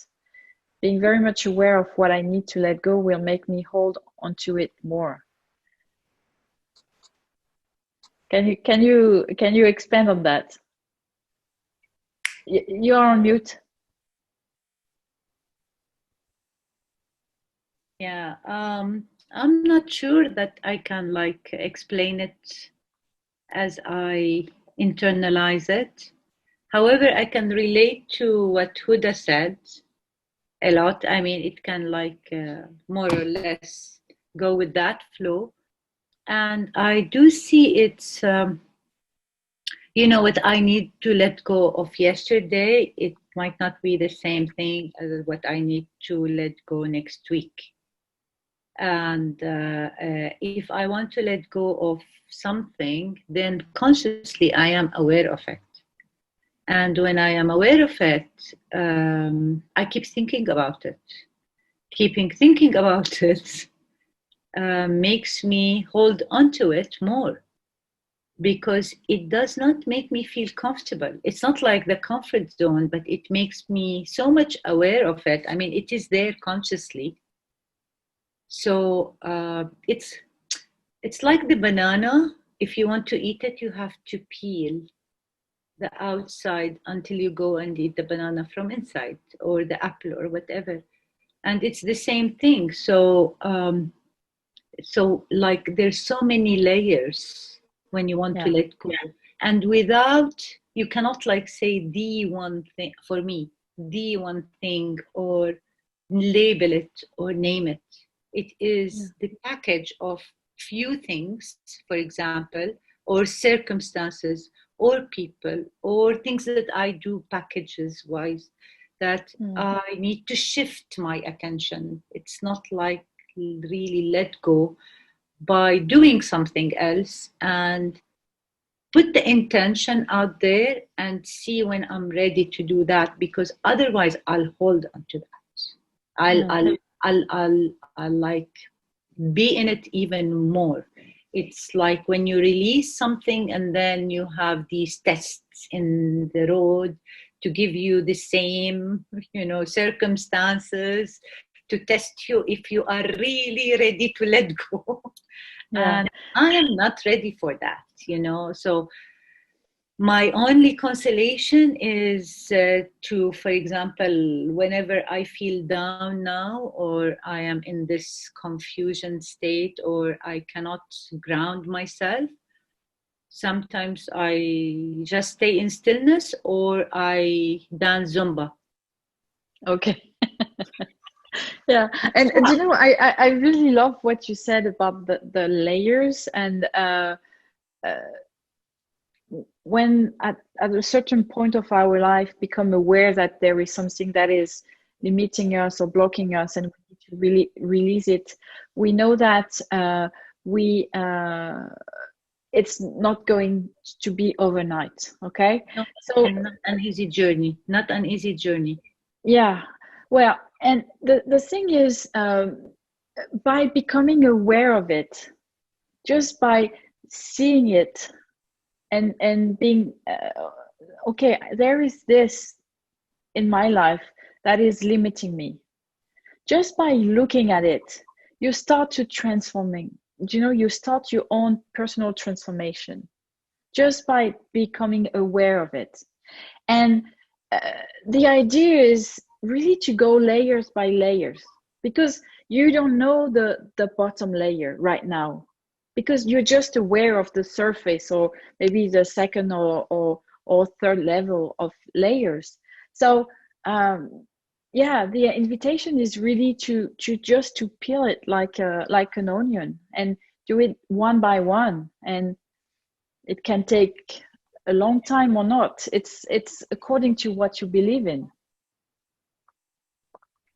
Speaker 2: Being very much aware of what I need to let go will make me hold onto it more. Can you expand on that? You are on mute.
Speaker 5: Yeah, I'm not sure that I can like explain it as I internalize it. However, I can relate to what Huda said a lot. I mean, it can like more or less go with that flow. And I do see it's, you know, what I need to let go of yesterday, it might not be the same thing as what I need to let go next week. And if I want to let go of something, then consciously I am aware of it. And when I am aware of it, I keep thinking about it. Keeping thinking about it makes me hold on to it more, because it does not make me feel comfortable. It's not like the comfort zone, but it makes me so much aware of it. I mean, it is there consciously. So it's like the banana. If you want to eat it, you have to peel the outside until you go and eat the banana from inside, or the apple or whatever. And it's the same thing. So so like there's so many layers when you want to let go. And without, you cannot like say the one thing, for me, the one thing, or label it or name it. It is the package of few things, for example, or circumstances, or people, or things that I do packages wise, that I need to shift my attention. It's not like really let go by doing something else and put the intention out there and see when I'm ready to do that, because otherwise I'll hold on to that. I'll like be in it even more. It's like when you release something and then you have these tests in the road to give you the same, circumstances to test you if you are really ready to let go. And I am not ready for that, so my only consolation is to, for example, whenever I feel down now, or I am in this confusion state, or I cannot ground myself, sometimes I just stay in stillness or I dance Zumba.
Speaker 2: Okay. Yeah, and I really love what you said about the layers, and when at a certain point of our life become aware that there is something that is limiting us or blocking us, and we need to really release it, we know that it's not going to be overnight. Okay,
Speaker 5: no,
Speaker 2: so
Speaker 5: not an easy journey.
Speaker 2: Yeah, well, and the thing is, by becoming aware of it, just by seeing it and being okay, there is this in my life that is limiting me. Just by looking at it, you start to transforming. You start your own personal transformation just by becoming aware of it. And the idea is really to go layers by layers, because you don't know the bottom layer right now, because you're just aware of the surface, or maybe the second or third level of layers. So the invitation is really to just to peel it like an onion, and do it one by one. And it can take a long time or not. It's according to what you believe in.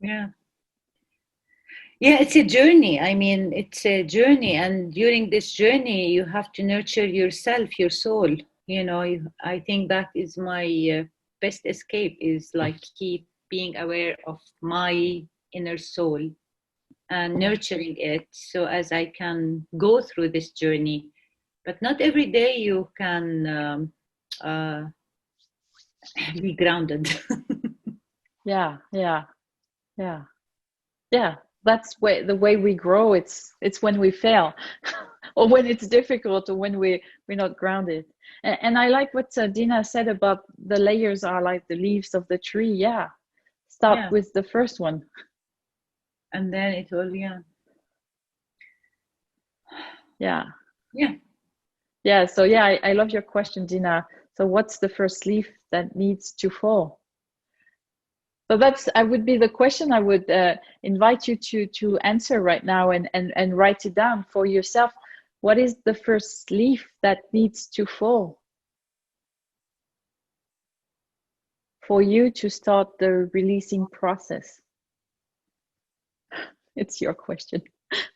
Speaker 5: Yeah, it's a journey. I mean, it's a journey, and during this journey you have to nurture yourself, your soul. I think that is my best escape, is like keep being aware of my inner soul and nurturing it, so as I can go through this journey. But not every day you can be grounded.
Speaker 2: Yeah. That's the way we grow. It's when we fail, or when it's difficult, or when we're not grounded. And I like what Dina said about the layers are like the leaves of the tree. Yeah, start with the first one,
Speaker 5: and then it will.
Speaker 2: So I love your question, Dina. So what's the first leaf that needs to fall? So I would be the question I would invite you to answer right now, and write it down for yourself. What is the first leaf that needs to fall for you to start the releasing process? It's your question.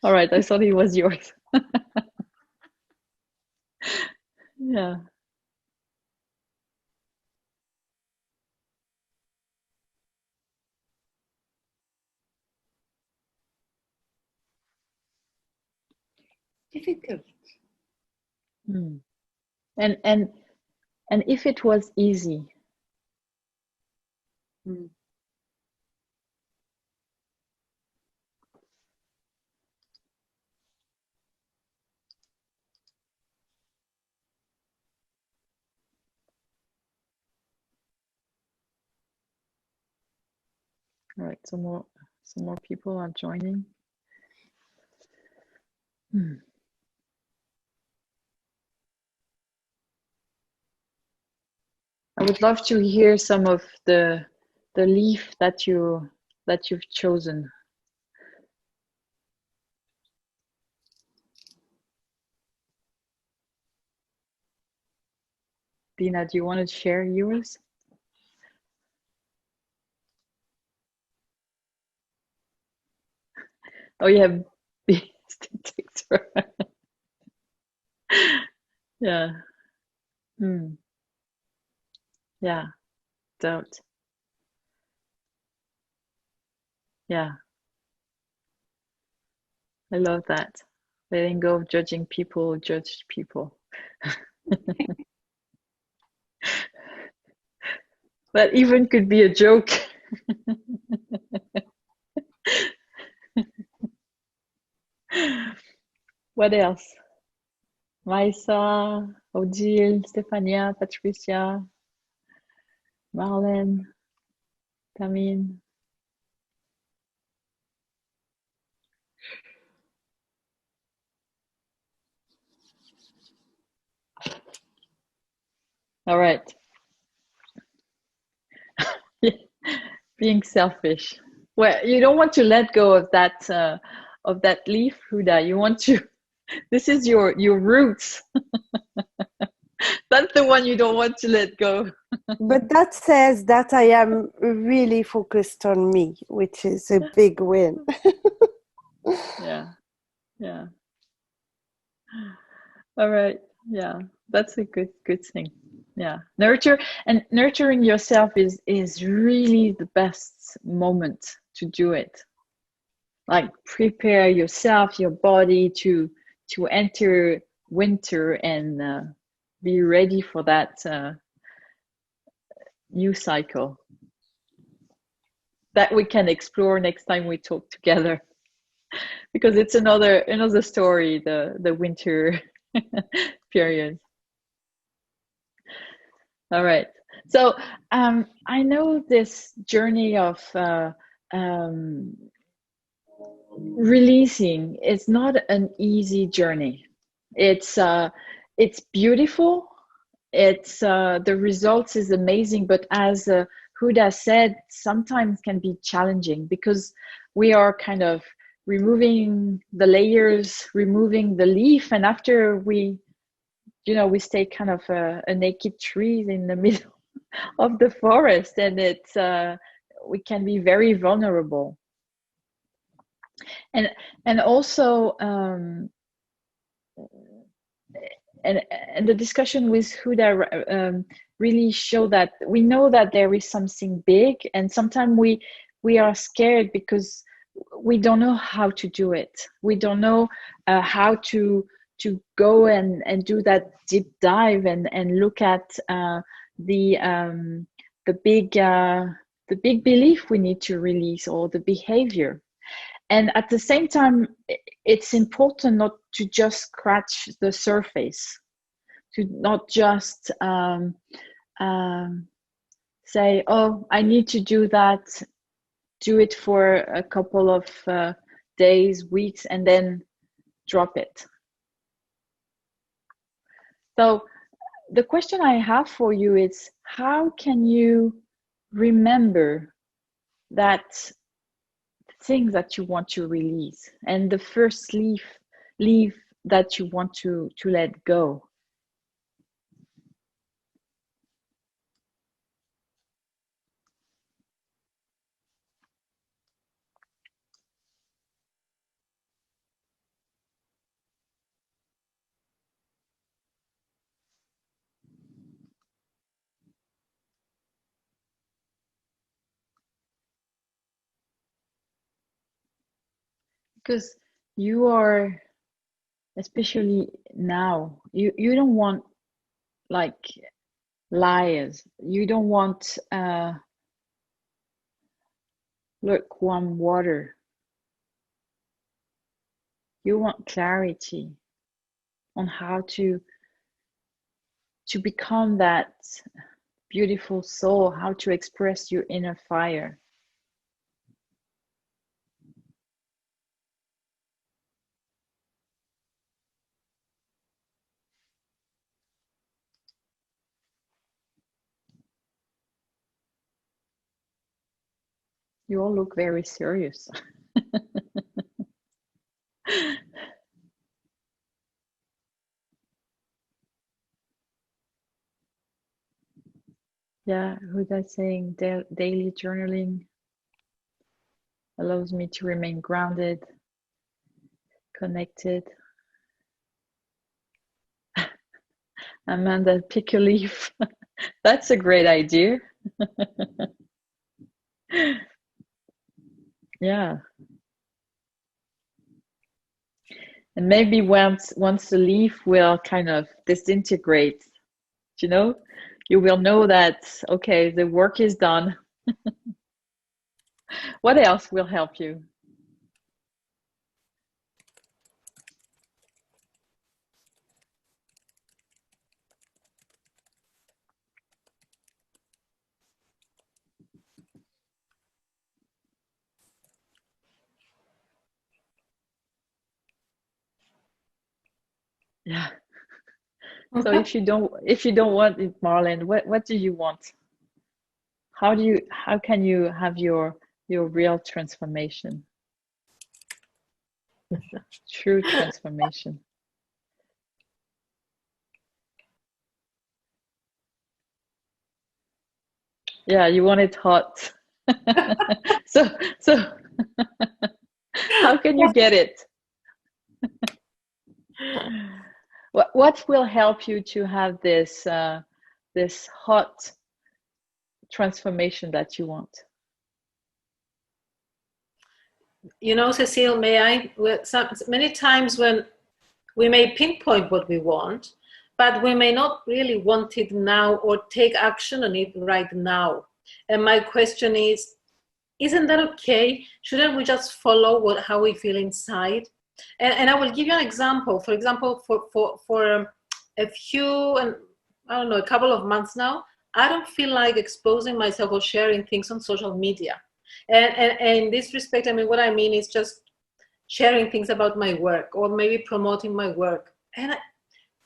Speaker 2: All right, I thought it was yours. Yeah.
Speaker 5: Difficult.
Speaker 2: And if it was easy. All right, some more people are joining. I would love to hear some of the leaf that you've chosen. Dina, do you want to share yours? Oh, you have statistics. Yeah. Yeah. Don't. Yeah. I love that. Letting go of judging people, judge people. That even could be a joke. What else? Maisa, Odile, Stefania, Patricia, Marlene, Tamine. All right. Being selfish. Well, you don't want to let go of that leaf, Huda. You want to. This is your roots. That's the one you don't want to let go.
Speaker 8: But that says that I am really focused on me, which is a big win.
Speaker 2: Yeah. Yeah. All right. Yeah. That's a good thing. Yeah. Nurturing yourself is really the best moment to do it. Like prepare yourself, your body to enter winter and be ready for that new cycle that we can explore next time we talk together, because it's another story, the winter period. All right. So I know this journey of releasing is not an easy journey. It's beautiful. It's the results is amazing, but as Huda said, sometimes can be challenging because we are kind of removing the layers, removing the leaf, and after we stay kind of a naked tree in the middle of the forest, and it's we can be very vulnerable. And also and the discussion with Huda really show that we know that there is something big, and sometimes we are scared because we don't know how to do it. We don't know how to go and do that deep dive and look at the big belief we need to release, or the behavior. And at the same time, it's important not to just scratch the surface, to not just say, oh, I need to do that, do it for a couple of days, weeks, and then drop it. So the question I have for you is, how can you remember that thing that you want to release, and the first leaf that you want to let go? Because you are, especially now, you don't want like liars. You don't want lukewarm water. You want clarity on how to become that beautiful soul, how to express your inner fire. You all look very serious. Yeah, Huda saying daily journaling allows me to remain grounded, connected. Amanda, pick a leaf. That's a great idea. Yeah. And maybe once the leaf will kind of disintegrate, you know, you will know that, okay, the work is done. What else will help you? Yeah. So if you don't want it, Marlene, what do you want? How can you have your real transformation? True transformation. Yeah, you want it hot. so how can you get it? What will help you to have this this hot transformation that you want?
Speaker 7: You know, Cecile, many times when we may pinpoint what we want, but we may not really want it now or take action on it right now. And my question is, isn't that okay? Shouldn't we just follow how we feel inside? And I will give you an example. For example, for a few, and I don't know, a couple of months now, I don't feel like exposing myself or sharing things on social media. And in this respect, I mean, what I mean is just sharing things about my work or maybe promoting my work. And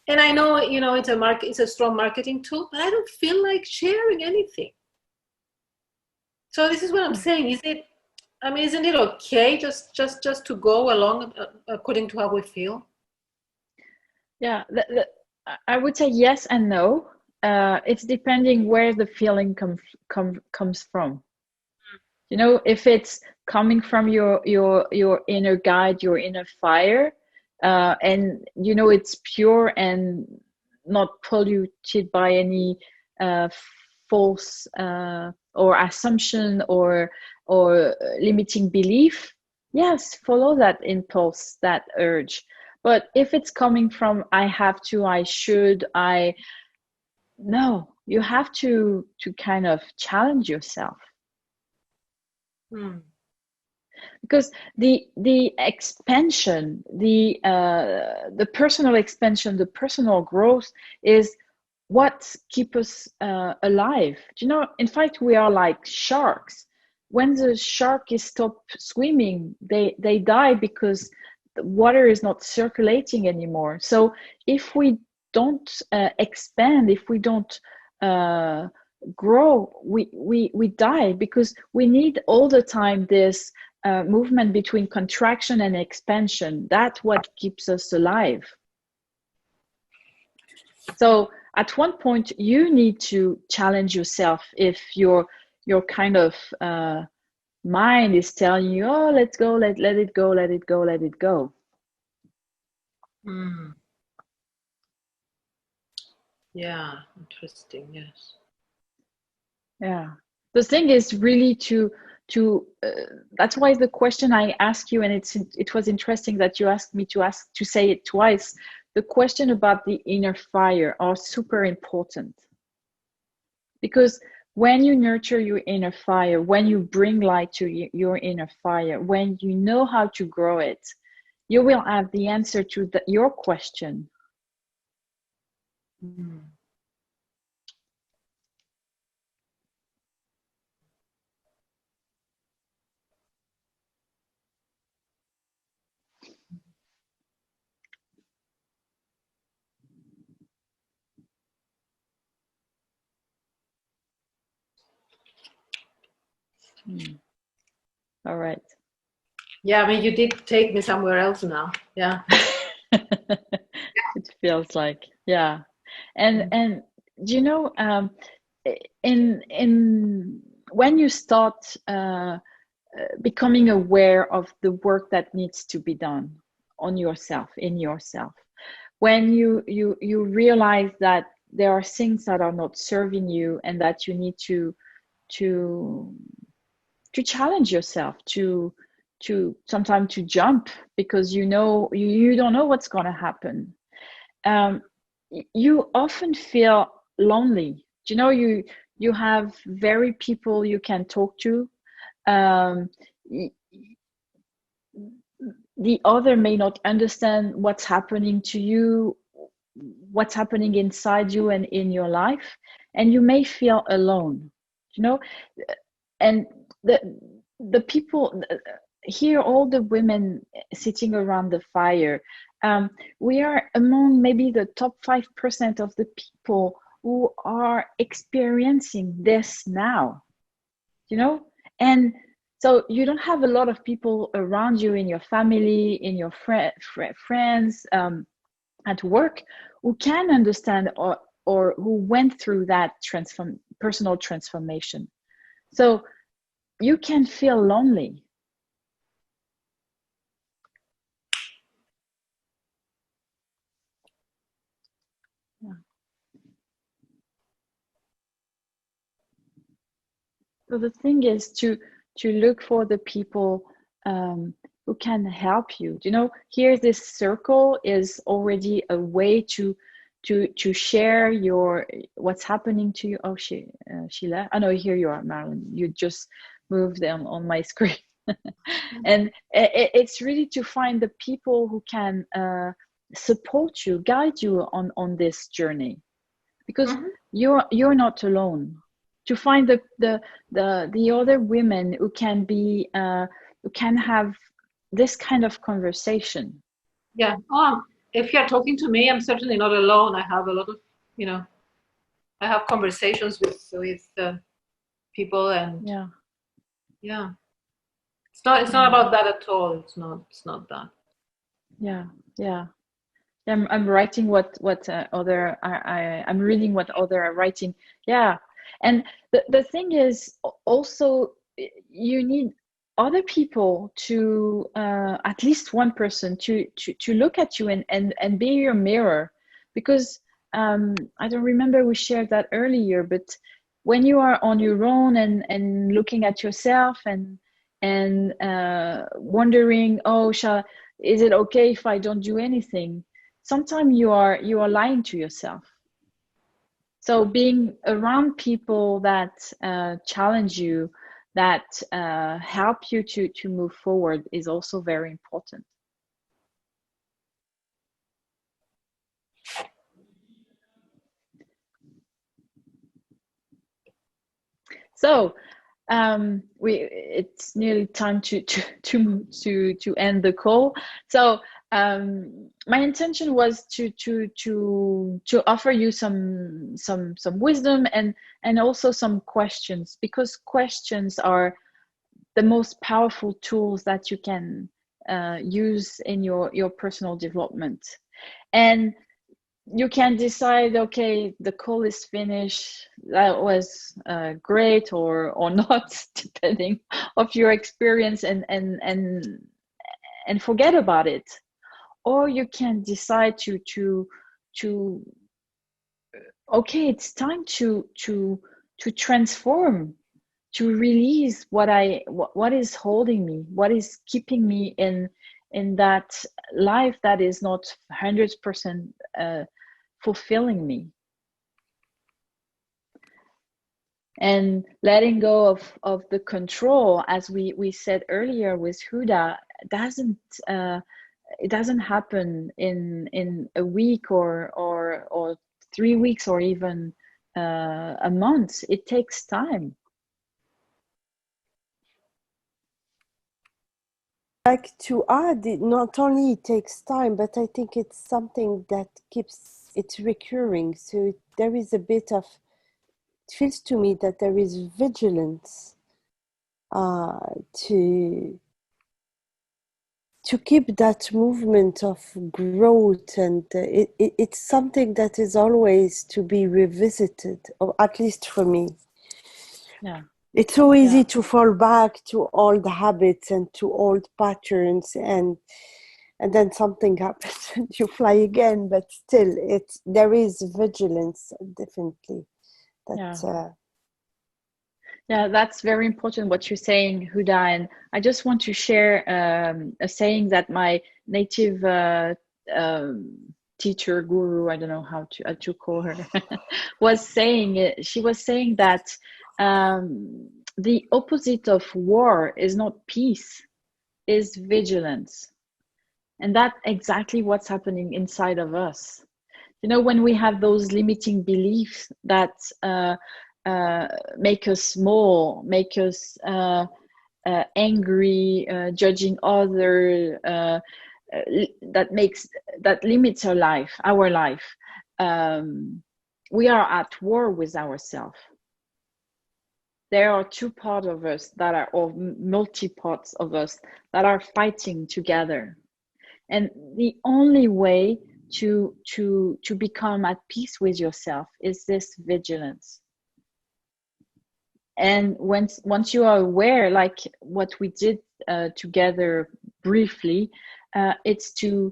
Speaker 7: I know, you know, it's a strong marketing tool, but I don't feel like sharing anything. So this is what I'm saying. Isn't it okay just to go along according to how we feel?
Speaker 2: Yeah, I would say yes and no. It's depending where the feeling comes from. You know, if it's coming from your inner guide, your inner fire, and you know it's pure and not polluted by any false or assumption or limiting belief, yes, follow that impulse, that urge. But if it's coming from I have to, I should, no, you have to kind of challenge yourself. Because the expansion, the personal expansion, the personal growth is what keeps us alive. You know, in fact, we are like sharks. When the shark is stopped swimming, they die because the water is not circulating anymore. So if we don't expand, if we don't grow, we die, because we need all the time this movement between contraction and expansion. That's what keeps us alive. So at one point you need to challenge yourself if your kind of mind is telling you, oh, let's go, let it go, let it go, let it go.
Speaker 7: Yeah, interesting. Yes.
Speaker 2: Yeah, the thing is really to that's why the question I asked you, and it was interesting that you asked me to say it twice. The question about the inner fire are super important, because when you nurture your inner fire, when you bring light to your inner fire, when you know how to grow it, you will have the answer to your question. All right.
Speaker 7: Yeah, I mean, you did take me somewhere else now. Yeah.
Speaker 2: It feels like, yeah. And you know, in when you start becoming aware of the work that needs to be done on yourself, in yourself, when you realize that there are things that are not serving you and that you need to challenge yourself, to sometimes to jump, because you don't know what's going to happen. You often feel lonely. You have very people you can talk to. The other may not understand what's happening to you, what's happening inside you and in your life, and you may feel alone, and the people here, all the women sitting around the fire, we are among maybe the top 5% of the people who are experiencing this now, and so you don't have a lot of people around you, in your family, in your friends, at work, who can understand or who went through that personal transformation. So you can feel lonely. Yeah. So the thing is to look for the people who can help you. Here, this circle is already a way to share what's happening to you. Oh, Sheila. Oh no, here you are, Marilyn. You just moved on my screen. And it's really to find the people who can support you, guide you on this journey, because you're not alone. To find the other women who can be who can have this kind of conversation.
Speaker 7: Yeah. If you're talking to me, I'm certainly not alone. I have a lot of, I have conversations with people, and yeah. It's not about that at all. It's not that.
Speaker 2: Yeah. I'm writing what other I'm reading what other are writing. Yeah. And the thing is also, you need other people to at least one person to look at you and be your mirror, because I don't remember we shared that earlier, but when you are on your own and looking at yourself and wondering, is it okay if I don't do anything? Sometimes you are lying to yourself. So being around people that challenge you, that help you to move forward, is also very important. So it's nearly time to end the call. So my intention was to offer you some wisdom and also some questions, because questions are the most powerful tools that you can use in your personal development. And you can decide, okay, the call is finished, that was great or not, depending of your experience, and forget about it. Or you can decide to okay, it's time to transform, to release what is holding me, what is keeping me in that life that is not 100% fulfilling me. And letting go of the control, as we said earlier with Huda, it doesn't happen in a week or 3 weeks or even a month. It takes time.
Speaker 8: Like to add, it not only it takes time, but I think it's something that keeps it recurring. So there is a bit of, it feels to me that there is vigilance to to keep that movement of growth, and it's something that is always to be revisited, or at least for me.
Speaker 2: Yeah.
Speaker 8: It's so easy to fall back to old habits and to old patterns, and then something happens and you fly again. But still, there is vigilance, definitely.
Speaker 2: Yeah, that's very important what you're saying, Huda. And I just want to share a saying that my native teacher, guru, I don't know how to call her, was saying. She was saying that the opposite of war is not peace, is vigilance. And that's exactly what's happening inside of us. You know, when we have those limiting beliefs that make us small, make us angry, judging others, that limits our life. We are at war with ourselves. There are two parts of us that are, or multi-parts of us that are fighting together. And the only way to become at peace with yourself is this vigilance. And once you are aware, like what we did together briefly, it's to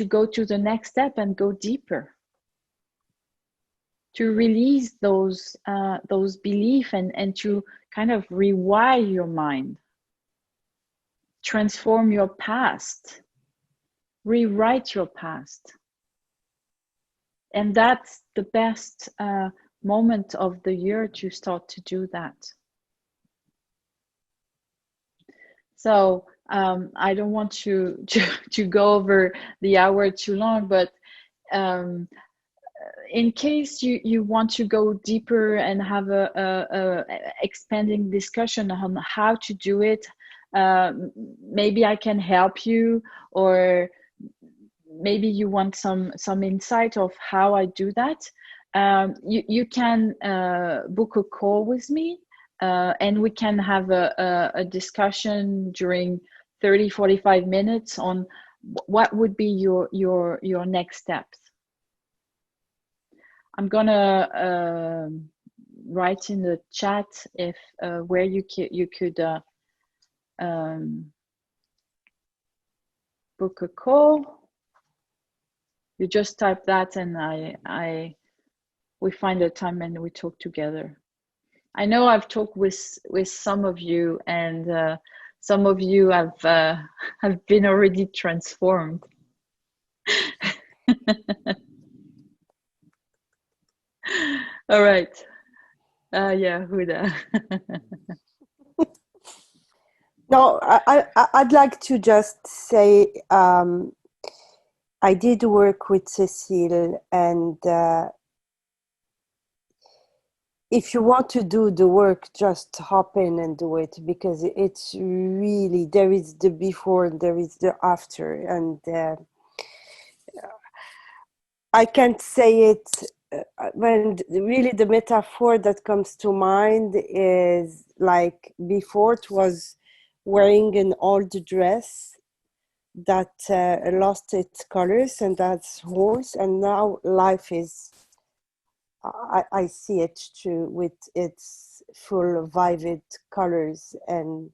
Speaker 2: go to the next step and go deeper, to release those beliefs and to kind of rewire your mind, transform your past, rewrite your past. And that's the best moment of the year to start to do that. So I don't want to go over the hour too long, but in case you want to go deeper and have a expanding discussion on how to do it, maybe I can help you, or maybe you want some insight of how I do that. You can book a call with me, and we can have a discussion during 30-45 minutes on what would be your next steps. I'm gonna write in the chat if where you could book a call. You just type that, and we find a time and we talk together. I know I've talked with some of you, and some of you have been already transformed. All right. Yeah, Huda.
Speaker 8: No, I'd like to just say I did work with Cécile, and if you want to do the work, just hop in and do it, because it's really, there is the before and there is the after, and I can't say it. When really the metaphor that comes to mind is like, before it was wearing an old dress that lost its colors and that's holes, and now life is, I see it too, with its full vivid colors and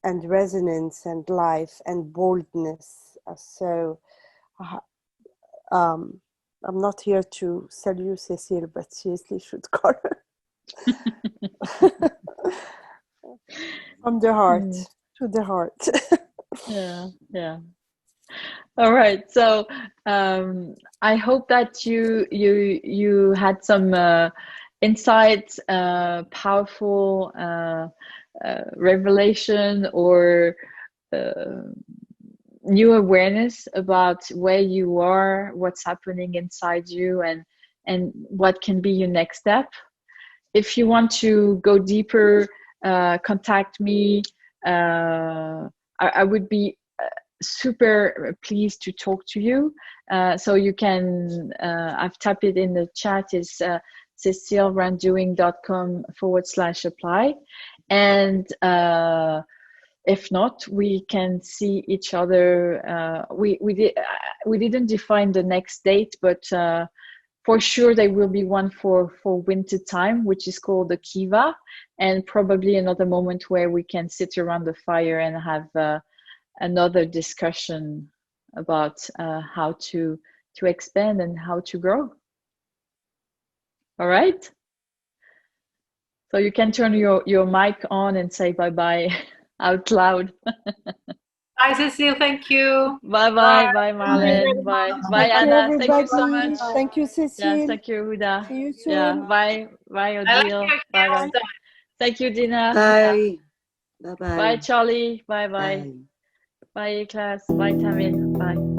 Speaker 8: resonance and life and boldness. So I'm not here to sell you Cécile, but seriously, should call her. From the heart to the heart.
Speaker 2: Yeah. All right. So I hope that you had some insights, powerful revelation, or new awareness about where you are, what's happening inside you, and what can be your next step. If you want to go deeper, contact me. I would be super pleased to talk to you. So you can, I've typed it in the chat, is cecilerandoing.com/apply. And if not, we can see each other. We didn't define the next date, but for sure there will be one for winter time, which is called the Kiva, and probably another moment where we can sit around the fire and have another discussion about how to expand and how to grow. All right. So you can turn your mic on and say bye-bye out loud.
Speaker 7: Bye, Cecile. Thank you.
Speaker 2: Bye-bye. Bye, Marlene. Bye. Bye,
Speaker 8: Thank you,
Speaker 2: Anna. Thank you so
Speaker 8: everybody.
Speaker 2: much.
Speaker 8: Thank you,
Speaker 2: Yeah,
Speaker 8: Cecile.
Speaker 2: thank you, Huda.
Speaker 8: See you soon.
Speaker 2: Yeah, bye. Bye,
Speaker 7: I like
Speaker 2: Odile.
Speaker 7: your
Speaker 2: Bye-bye.
Speaker 7: hairstyle.
Speaker 2: Thank you, Dina.
Speaker 10: Bye. Bye-bye.
Speaker 2: Bye, Charlie. Bye-bye.
Speaker 10: Bye.
Speaker 2: Bye, class. Bye, Tamil. Bye.